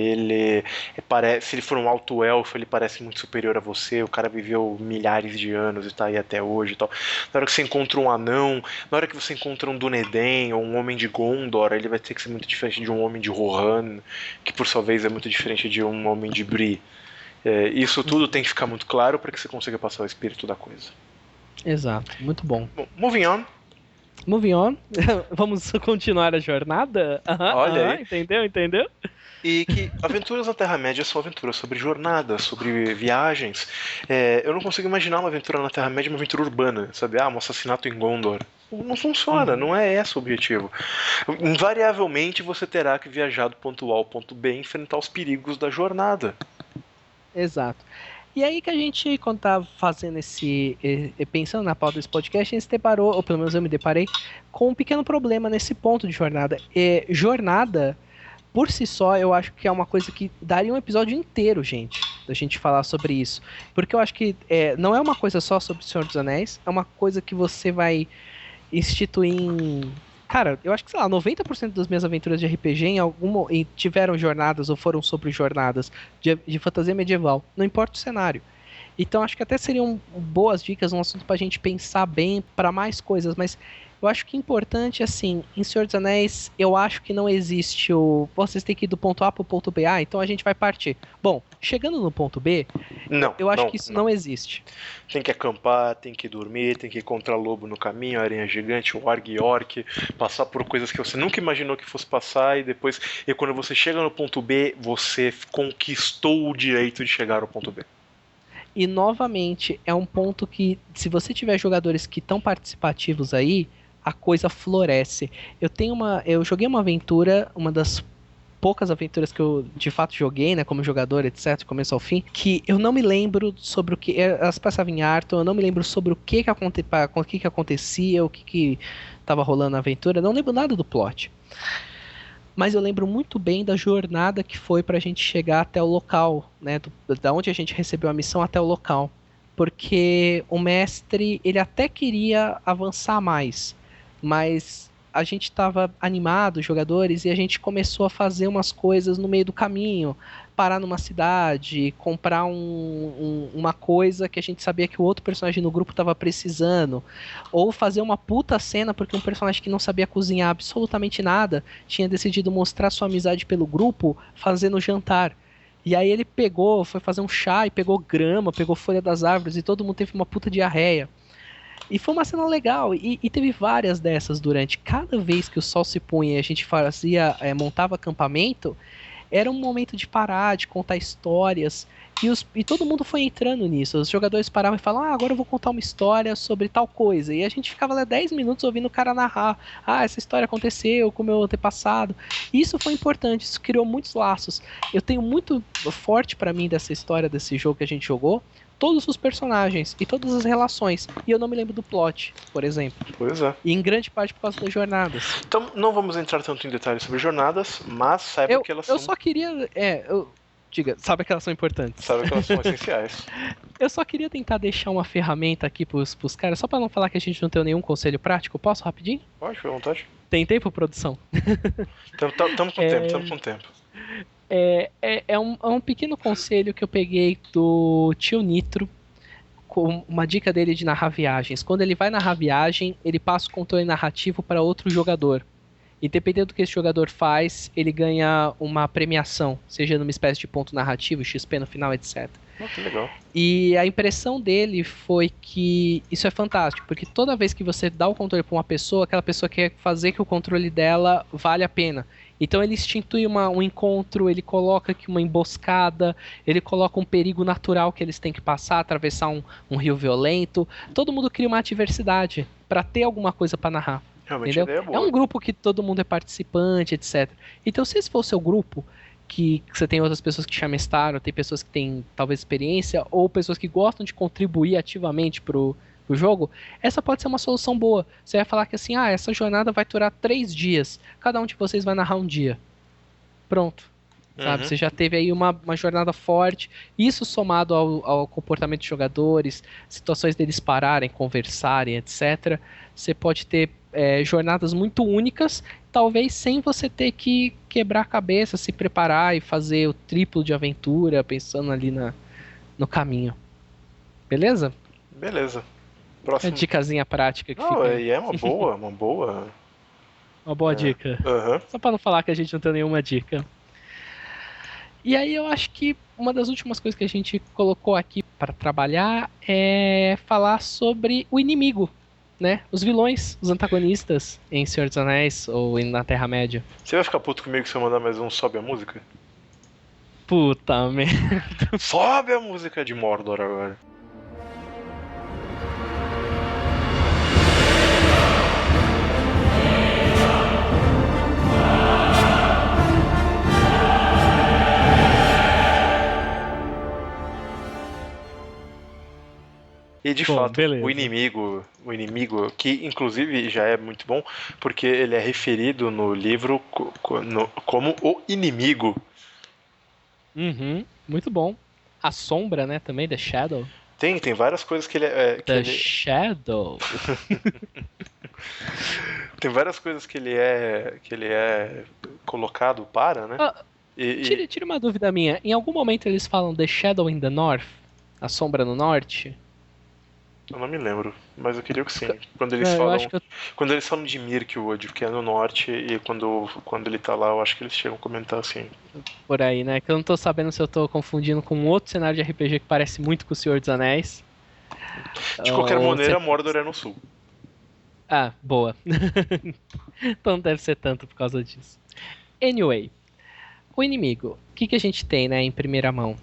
se ele for um alto elfo, ele parece muito superior a você. O cara viveu milhares de anos e tá aí até hoje e tal. Na hora que você encontra um anão, na hora que você encontra um Dúnedain ou um homem de Gondor, ele vai ter que ser muito diferente de um homem de Rohan, que por sua vez é muito diferente de um homem de Bree. Isso tudo tem que ficar muito claro para que você consiga passar o espírito da coisa. Exato, muito bom. Bom, moving on. Moving on, vamos continuar a jornada? Olha aí. Entendeu? E que aventuras na Terra-média são aventuras sobre jornadas, sobre viagens. Eu não consigo imaginar uma aventura na Terra-média, uma aventura urbana, sabe? Um assassinato em Gondor. Não funciona, não é esse o objetivo. Invariavelmente você terá que viajar do ponto A ao ponto B e enfrentar os perigos da jornada. Exato. E aí que a gente, quando tava fazendo pensando na pauta desse podcast, a gente se deparou, ou pelo menos eu me deparei, com um pequeno problema nesse ponto de jornada. Jornada, por si só, eu acho que é uma coisa que daria um episódio inteiro, gente, da gente falar sobre isso. Porque eu acho que não é uma coisa só sobre o Senhor dos Anéis, é uma coisa que você vai instituir em... Cara, eu acho que, sei lá, 90% das minhas aventuras de RPG tiveram jornadas ou foram sobre jornadas de fantasia medieval. Não importa o cenário. Então acho que até seriam boas dicas, um assunto pra gente pensar bem para mais coisas, mas eu acho que é importante, assim, em Senhor dos Anéis, eu acho que não existe vocês têm que ir do ponto A pro ponto B, então a gente vai partir. Bom, chegando no ponto B, eu acho que isso não existe. Tem que acampar, tem que dormir, tem que encontrar lobo no caminho, aranha gigante, warg e orc, passar por coisas que você nunca imaginou que fosse passar e quando você chega no ponto B, você conquistou o direito de chegar ao ponto B. E novamente, é um ponto que, se você tiver jogadores que estão participativos aí, a coisa floresce. Eu joguei uma aventura, uma das poucas aventuras que eu de fato joguei, né, como jogador, etc, começo ao fim, que eu não me lembro sobre o que, elas passavam em Arthur, eu não me lembro sobre o que acontecia, o que tava rolando na aventura, não lembro nada do plot. Mas eu lembro muito bem da jornada que foi pra gente chegar até o local, né, da onde a gente recebeu a missão até o local. Porque o mestre, ele até queria avançar mais, mas a gente estava animado, os jogadores, e a gente começou a fazer umas coisas no meio do caminho, parar numa cidade, comprar uma coisa que a gente sabia que o outro personagem no grupo estava precisando, ou fazer uma puta cena porque um personagem que não sabia cozinhar absolutamente nada tinha decidido mostrar sua amizade pelo grupo fazendo jantar. E aí ele foi fazer um chá e pegou grama, pegou folha das árvores e todo mundo teve uma puta diarreia. E foi uma cena legal, e teve várias dessas durante. Cada vez que o sol se punha e a gente montava acampamento, era um momento de parar, de contar histórias, e todo mundo foi entrando nisso. Os jogadores paravam e falavam, agora eu vou contar uma história sobre tal coisa. E a gente ficava lá 10 minutos ouvindo o cara narrar, essa história aconteceu com o meu antepassado. E isso foi importante, isso criou muitos laços. Eu tenho muito forte pra mim dessa história, desse jogo que a gente jogou, todos os personagens e todas as relações. E eu não me lembro do plot, por exemplo. Pois é. E em grande parte por causa das jornadas. Então, não vamos entrar tanto em detalhes sobre jornadas, mas saiba que elas são... Eu só queria... sabe que elas são importantes. Sabe que elas são essenciais. Eu só queria tentar deixar uma ferramenta aqui pros caras, só pra não falar que a gente não tem nenhum conselho prático. Posso, rapidinho? Pode, fica à vontade. Tem tempo, produção? Tamo com tempo. É um pequeno conselho que eu peguei do tio Nitro, com uma dica dele de narrar viagens. Quando ele vai narrar viagem, ele passa o controle narrativo para outro jogador. E dependendo do que esse jogador faz, ele ganha uma premiação, seja numa espécie de ponto narrativo, XP no final, etc. Que legal. E a impressão dele foi que isso é fantástico, porque toda vez que você dá o controle para uma pessoa, aquela pessoa quer fazer que o controle dela vale a pena. Então ele institui um encontro, ele coloca aqui uma emboscada, ele coloca um perigo natural que eles têm que passar, atravessar um rio violento. Todo mundo cria uma adversidade para ter alguma coisa para narrar. Realmente entendeu? A ideia é boa. É um grupo que todo mundo é participante, etc. Então se esse for o seu grupo, que você tem outras pessoas que te amestaram, tem pessoas que têm talvez experiência, ou pessoas que gostam de contribuir ativamente pro jogo, essa pode ser uma solução boa. Você vai falar que assim, essa jornada vai durar 3 dias, cada um de vocês vai narrar um dia. Pronto. Sabe? Uhum. Você já teve aí uma jornada forte, isso somado ao comportamento de jogadores, situações deles pararem, conversarem, etc. Você pode ter jornadas muito únicas, talvez sem você ter que quebrar a cabeça, se preparar e fazer o triplo de aventura, pensando ali no caminho. Beleza? Beleza. É Próximo. dicasinha prática que Não, fica aí. e é uma boa, uma boa. Uma boa dica. Aham. Só pra não falar que a gente não tem nenhuma dica. E aí eu acho que uma das últimas coisas que a gente colocou aqui para trabalhar é falar sobre o inimigo, né? Os vilões, os antagonistas em Senhor dos Anéis ou na Terra-média. Você vai ficar puto comigo se eu mandar mais um Sobe a Música? Puta merda. Sobe a música de Mordor agora. E de Bom, fato, beleza. o inimigo, que inclusive já é muito bom, porque ele é referido no livro como o inimigo. Uhum, muito bom. A sombra, né, também, The Shadow. Tem várias coisas que ele é. The Shadow. Tem várias coisas que ele é colocado para, né? Ah, tira uma dúvida minha. Em algum momento eles falam The Shadow in the North? A sombra no norte? Eu não me lembro, mas eu queria que sim. Quando Não, eles eu falam, acho que quando eles falam de Mirkwood, que é no norte, e quando ele tá lá, eu acho que eles chegam a comentar assim. por aí, né? Que eu não tô sabendo se eu tô confundindo com um outro cenário de RPG que parece muito com o Senhor dos Anéis. De qualquer Ou maneira, se- Mordor é no sul. Ah, boa. Então não deve ser tanto por causa disso. Anyway, o inimigo. O que a gente tem, né, em primeira mão?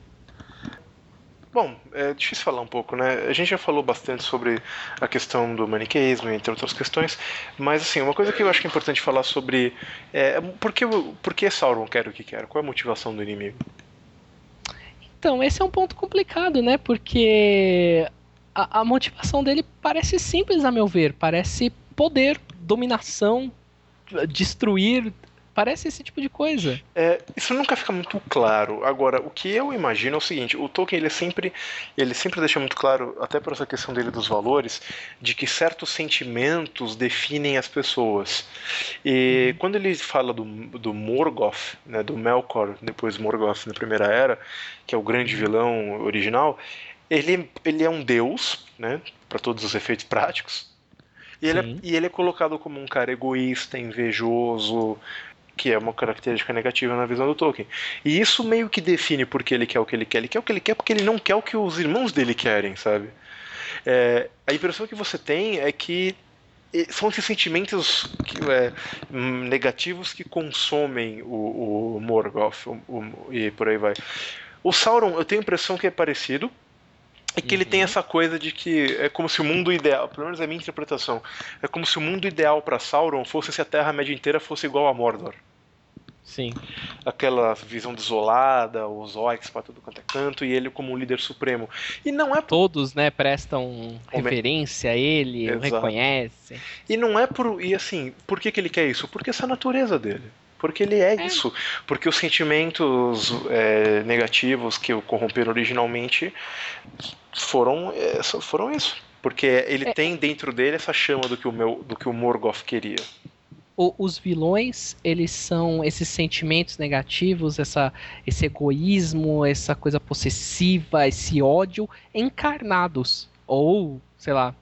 Bom, é difícil falar um pouco, né? A gente já falou bastante sobre a questão do maniqueísmo, entre outras questões, mas assim, uma coisa que eu acho que é importante falar sobre é por que Sauron quer o que quer? Qual é a motivação do inimigo? Então, esse é um ponto complicado, né? Porque a motivação dele parece simples, a meu ver. Parece poder, dominação, destruir. Parece esse tipo de coisa. Isso nunca fica muito claro. Agora, o que eu imagino é o seguinte: o Tolkien ele sempre deixa muito claro, até por essa questão dele dos valores, de que certos sentimentos definem as pessoas. E quando ele fala do Morgoth, né, do Melkor, depois Morgoth na Primeira Era, que é o grande vilão original, ele é um deus, né, para todos os efeitos práticos. Sim. E ele é colocado como um cara egoísta, invejoso, que é uma característica negativa na visão do Tolkien. E isso meio que define por que ele quer o que ele quer. Ele quer o que ele quer porque ele não quer o que os irmãos dele querem, sabe? A impressão que você tem é que são esses sentimentos negativos que consomem o Morgoth e por aí vai. O Sauron, eu tenho a impressão que é parecido, é que ele tem essa coisa de que é como se o mundo ideal, pelo menos é a minha interpretação, é como se o mundo ideal para Sauron fosse se a Terra-média inteira fosse igual a Mordor. Sim. Aquela visão desolada, os orcs para tudo quanto é canto, e ele como um líder supremo. E não é Todos, né, prestam reverência a ele, o Exato. reconhecem. E não é por. E assim, por que ele quer isso? Porque essa é a natureza dele. Porque ele é isso. Porque os sentimentos negativos que o corromperam originalmente foram isso. Porque ele tem dentro dele essa chama do que o Morgoth queria. Os vilões, eles são esses sentimentos negativos, esse egoísmo, essa coisa possessiva, esse ódio encarnados. Ou, sei lá,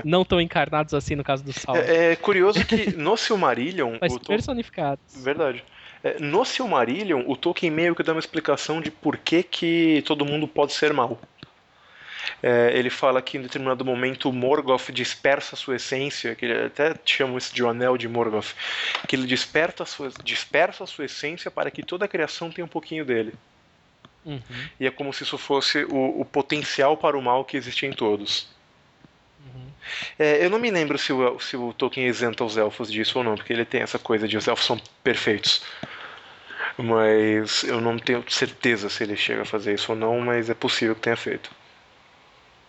não tão encarnados assim no caso do Sauron. É curioso que no Silmarillion... Mas personificados. Verdade. No Silmarillion, o Tolkien meio que dá uma explicação de por que todo mundo pode ser mal. Ele fala que em determinado momento o Morgoth dispersa a sua essência, que ele até chama isso de o Anel de Morgoth, que ele dispersa a sua essência para que toda a criação tenha um pouquinho dele. Uhum. E é como se isso fosse o potencial para o mal que existe em todos. Eu não me lembro se o Tolkien isenta os elfos disso ou não, porque ele tem essa coisa de os elfos são perfeitos. Mas eu não tenho certeza se ele chega a fazer isso ou não, mas é possível que tenha feito.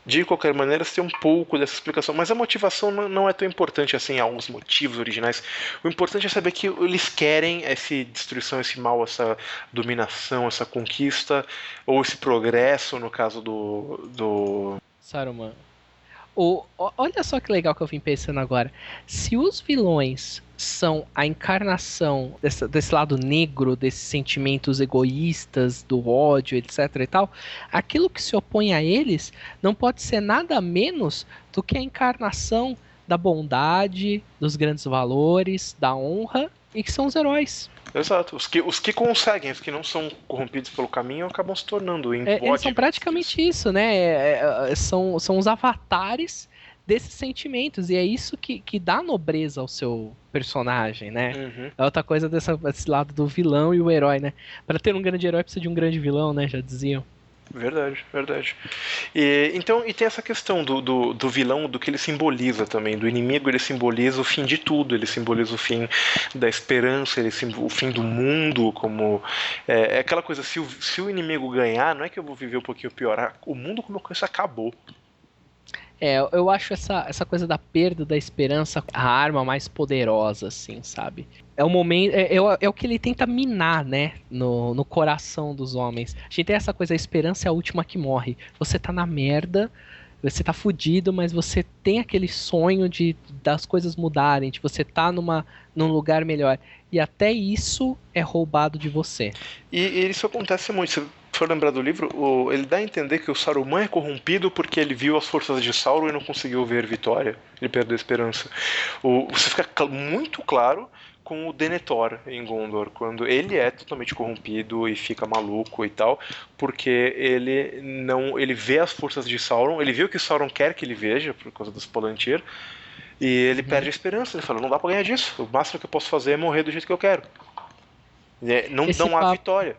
De qualquer maneira, você tem um pouco dessa explicação, mas a motivação não é tão importante assim, os motivos originais. O importante é saber que eles querem essa destruição, esse mal, essa dominação, essa conquista, ou esse progresso, no caso do... Saruman. Olha só que legal que eu vim pensando agora. Se os vilões são a encarnação desse lado negro, desses sentimentos egoístas, do ódio, etc e tal, aquilo que se opõe a eles não pode ser nada menos do que a encarnação da bondade, dos grandes valores, da honra, e que são os heróis. Exato. Os que conseguem, os que não são corrompidos pelo caminho, acabam se tornando eles são praticamente isso, né? São os avatares desses sentimentos, e é isso que dá nobreza ao seu personagem, né? Uhum. É outra coisa desse lado do vilão e o herói, né? Pra ter um grande herói precisa de um grande vilão, né? Já diziam. Verdade, verdade. E tem essa questão do vilão, do que ele simboliza também. Do inimigo, ele simboliza o fim de tudo. Ele simboliza o fim da esperança, o fim do mundo. Como é aquela coisa, se o inimigo ganhar, não é que eu vou viver um pouquinho pior. O mundo como eu conheço acabou. Eu acho essa coisa da perda da esperança a arma mais poderosa, assim, sabe? É o momento, é o que ele tenta minar, né, no coração dos homens. A gente tem essa coisa, a esperança é a última que morre. Você tá na merda, você tá fudido, mas você tem aquele sonho das coisas mudarem, de você tá num lugar melhor. E até isso é roubado de você. E isso acontece muito. Se for lembrar do livro, ele dá a entender que o Saruman é corrompido porque ele viu as forças de Sauron e não conseguiu ver vitória. Ele perdeu a esperança. Você fica muito claro com o Denethor em Gondor, quando ele é totalmente corrompido e fica maluco e tal, porque ele vê as forças de Sauron, ele vê o que Sauron quer que ele veja, por causa dos Palantir, e ele perde a esperança. Ele fala, não dá pra ganhar disso, o máximo que eu posso fazer é morrer do jeito que eu quero. Não há vitória.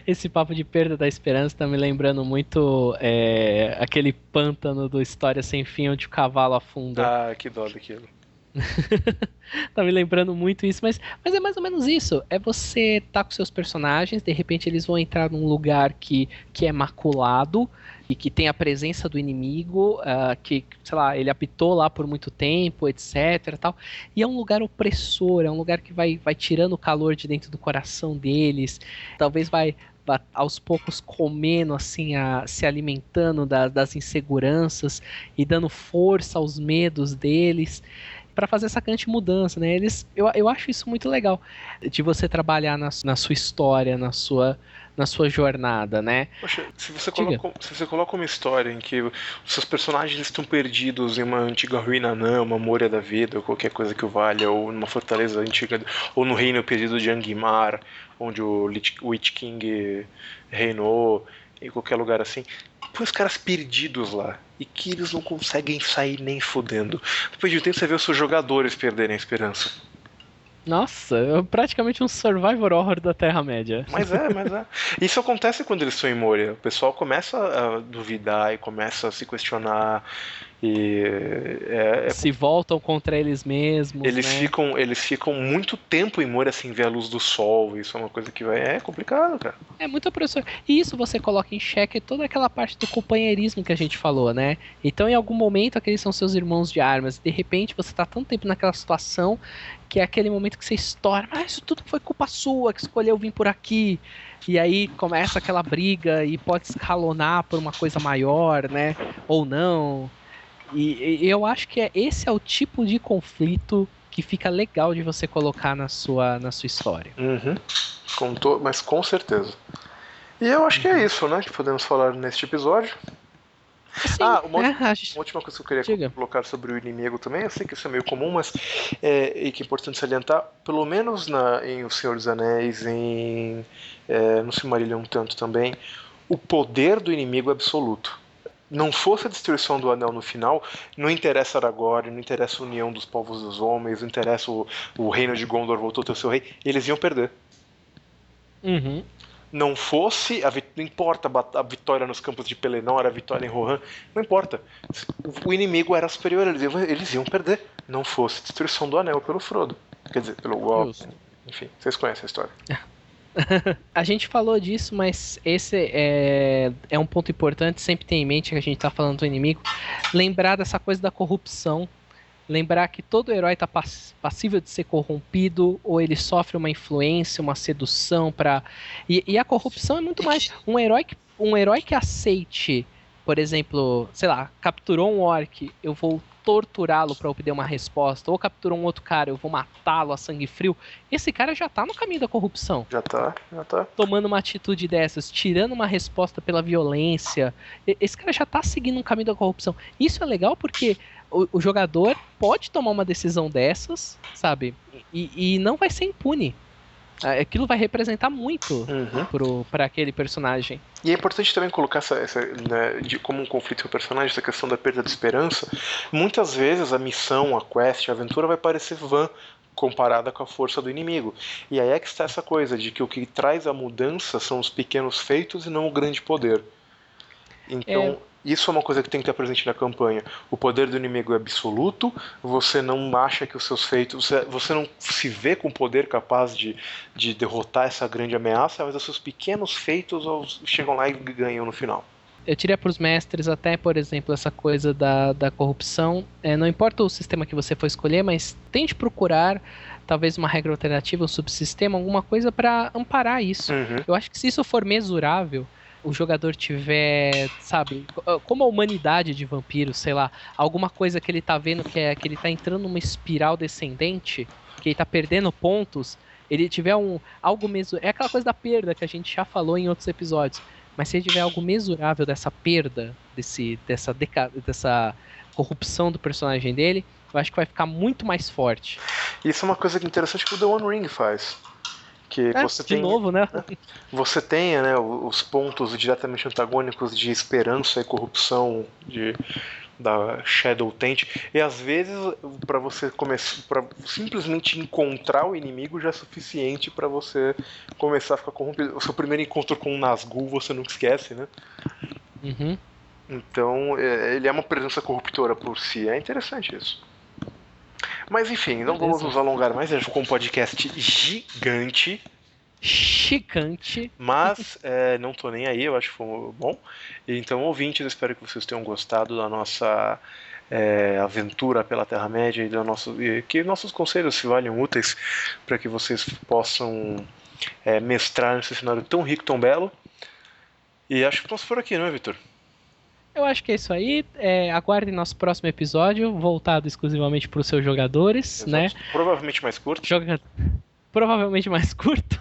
Esse papo de perda da esperança tá me lembrando muito aquele pântano do História Sem Fim onde o cavalo afunda. Ah, que dó daquilo. Tá me lembrando muito isso, mas é mais ou menos isso. É você tá com seus personagens, de repente eles vão entrar num lugar que é maculado e que tem a presença do inimigo, que, sei lá, ele habitou lá por muito tempo, etc, tal. E é um lugar opressor, é um lugar que vai tirando o calor de dentro do coração deles, talvez vai aos poucos comendo, assim, se alimentando das inseguranças e dando força aos medos deles, para fazer essa grande mudança, né? Eu acho isso muito legal, de você trabalhar na sua história, na sua jornada, né? Poxa, se você coloca uma história em que os seus personagens estão perdidos em uma antiga ruína anã, uma moura da vida, ou qualquer coisa que o valha, ou numa fortaleza antiga, ou no reino perdido de Angmar, onde o Witch King reinou, em qualquer lugar assim, põe os caras perdidos lá, e que eles não conseguem sair nem fodendo. Depois de um tempo você vê os seus jogadores perderem a esperança. Nossa, é praticamente um survivor horror da Terra-média. Mas é. Isso acontece quando eles estão em Moria. O pessoal começa a duvidar e começa a se questionar. E se voltam contra eles mesmos. Eles ficam muito tempo em Moria sem ver a luz do sol. Isso é uma coisa que é complicado, cara. É muito opressor. E isso você coloca em xeque toda aquela parte do companheirismo que a gente falou, né? Então, em algum momento, aqueles são seus irmãos de armas. De repente, você tá tanto tempo naquela situação que é aquele momento que você estoura. Mas isso tudo foi culpa sua, que escolheu vir por aqui. E aí começa aquela briga e pode escalonar por uma coisa maior, né? Ou não. E eu acho que esse é o tipo de conflito que fica legal de você colocar na sua história. Uhum. Mas com certeza. E eu acho que é isso, né? Que podemos falar neste episódio. Sim, uma última coisa que eu queria colocar sobre o inimigo também, eu sei que isso é meio comum, mas e que é importante salientar, pelo menos em O Senhor dos Anéis, no Silmarillion tanto também, o poder do inimigo é absoluto. Não fosse a destruição do anel no final, não interessa Aragorn, não interessa a união dos povos dos homens, não interessa o reino de Gondor voltou a ter o seu rei, eles iam perder. Uhum. Não fosse, não importa a vitória nos campos de Pelennor, a vitória em Rohan, não importa. O inimigo era superior, eles iam perder. Não fosse a destruição do anel pelo Frodo. Quer dizer, pelo Gollum. Enfim, vocês conhecem a história. A gente falou disso, mas esse é um ponto importante, sempre ter em mente que a gente tá falando do inimigo. Lembrar dessa coisa da corrupção. Lembrar que todo herói tá passível de ser corrompido, ou ele sofre uma influência, uma sedução para. E a corrupção é muito mais um herói que aceite, por exemplo, sei lá, capturou um orc, eu vou torturá-lo para obter uma resposta, ou capturou um outro cara, eu vou matá-lo a sangue frio. Esse cara já tá no caminho da corrupção. Já tá. Tomando uma atitude dessas, tirando uma resposta pela violência. Esse cara já tá seguindo um caminho da corrupção. Isso é legal porque o jogador pode tomar uma decisão dessas, sabe? E não vai ser impune. Aquilo vai representar muito para aquele personagem. E é importante também colocar como um conflito com o personagem, essa questão da perda de esperança. Muitas vezes a missão, a quest, a aventura vai parecer vã comparada com a força do inimigo. E aí é que está essa coisa de que o que traz a mudança são os pequenos feitos e não o grande poder. Então, isso é uma coisa que tem que estar presente na campanha. O poder do inimigo é absoluto, você não acha que os seus feitos... Você não se vê com o poder capaz de derrotar essa grande ameaça, mas os seus pequenos feitos chegam lá e ganham no final. Eu diria para os mestres até, por exemplo, essa coisa da corrupção. Não importa o sistema que você for escolher, mas tente procurar talvez uma regra alternativa, um subsistema, alguma coisa para amparar isso. Eu acho que se isso for mesurável, o jogador tiver, sabe, como a humanidade de vampiros, sei lá, alguma coisa que ele tá vendo que ele tá entrando numa espiral descendente, que ele tá perdendo pontos, ele tiver algo mesurável, é aquela coisa da perda que a gente já falou em outros episódios, mas se ele tiver algo mesurável dessa perda, dessa corrupção do personagem dele, eu acho que vai ficar muito mais forte. Isso é uma coisa interessante que o The One Ring faz. Que você tem, novo, né? Você tem, né, os pontos diretamente antagônicos de esperança e corrupção da Shadow Tent, e às vezes para você começar, para simplesmente encontrar o inimigo já é suficiente para você começar a ficar corrompido. O seu primeiro encontro com o Nazgûl você nunca esquece, né? Então ele é uma presença corruptora por si. É interessante isso. Mas enfim, não vamos nos alongar mais. A gente ficou um podcast gigante. Mas não tô nem aí, eu acho que foi bom. Então, ouvintes, eu espero que vocês tenham gostado da nossa aventura pela Terra-média e que nossos conselhos se valham úteis para que vocês possam mestrar nesse cenário tão rico, tão belo. E acho que estamos por aqui, não é, Vitor? Eu acho que é isso aí. Aguardem nosso próximo episódio, voltado exclusivamente para os seus jogadores. Exato. Né? Provavelmente mais curto. Provavelmente mais curto.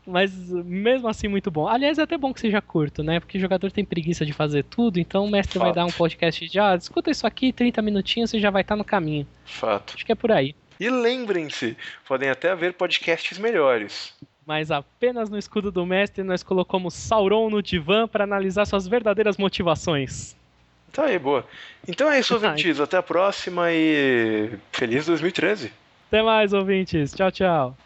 Mas mesmo assim muito bom. Aliás, é até bom que seja curto, né? Porque o jogador tem preguiça de fazer tudo, então o mestre vai dar um podcast de escuta isso aqui, 30 minutinhos, você já vai estar no caminho. Fato. Acho que é por aí. E lembrem-se, podem até haver podcasts melhores. Mas apenas no escudo do mestre nós colocamos Sauron no divã para analisar suas verdadeiras motivações. Tá aí, boa. Então é isso, ouvintes. Até a próxima e feliz 2013. Até mais, ouvintes. Tchau, tchau.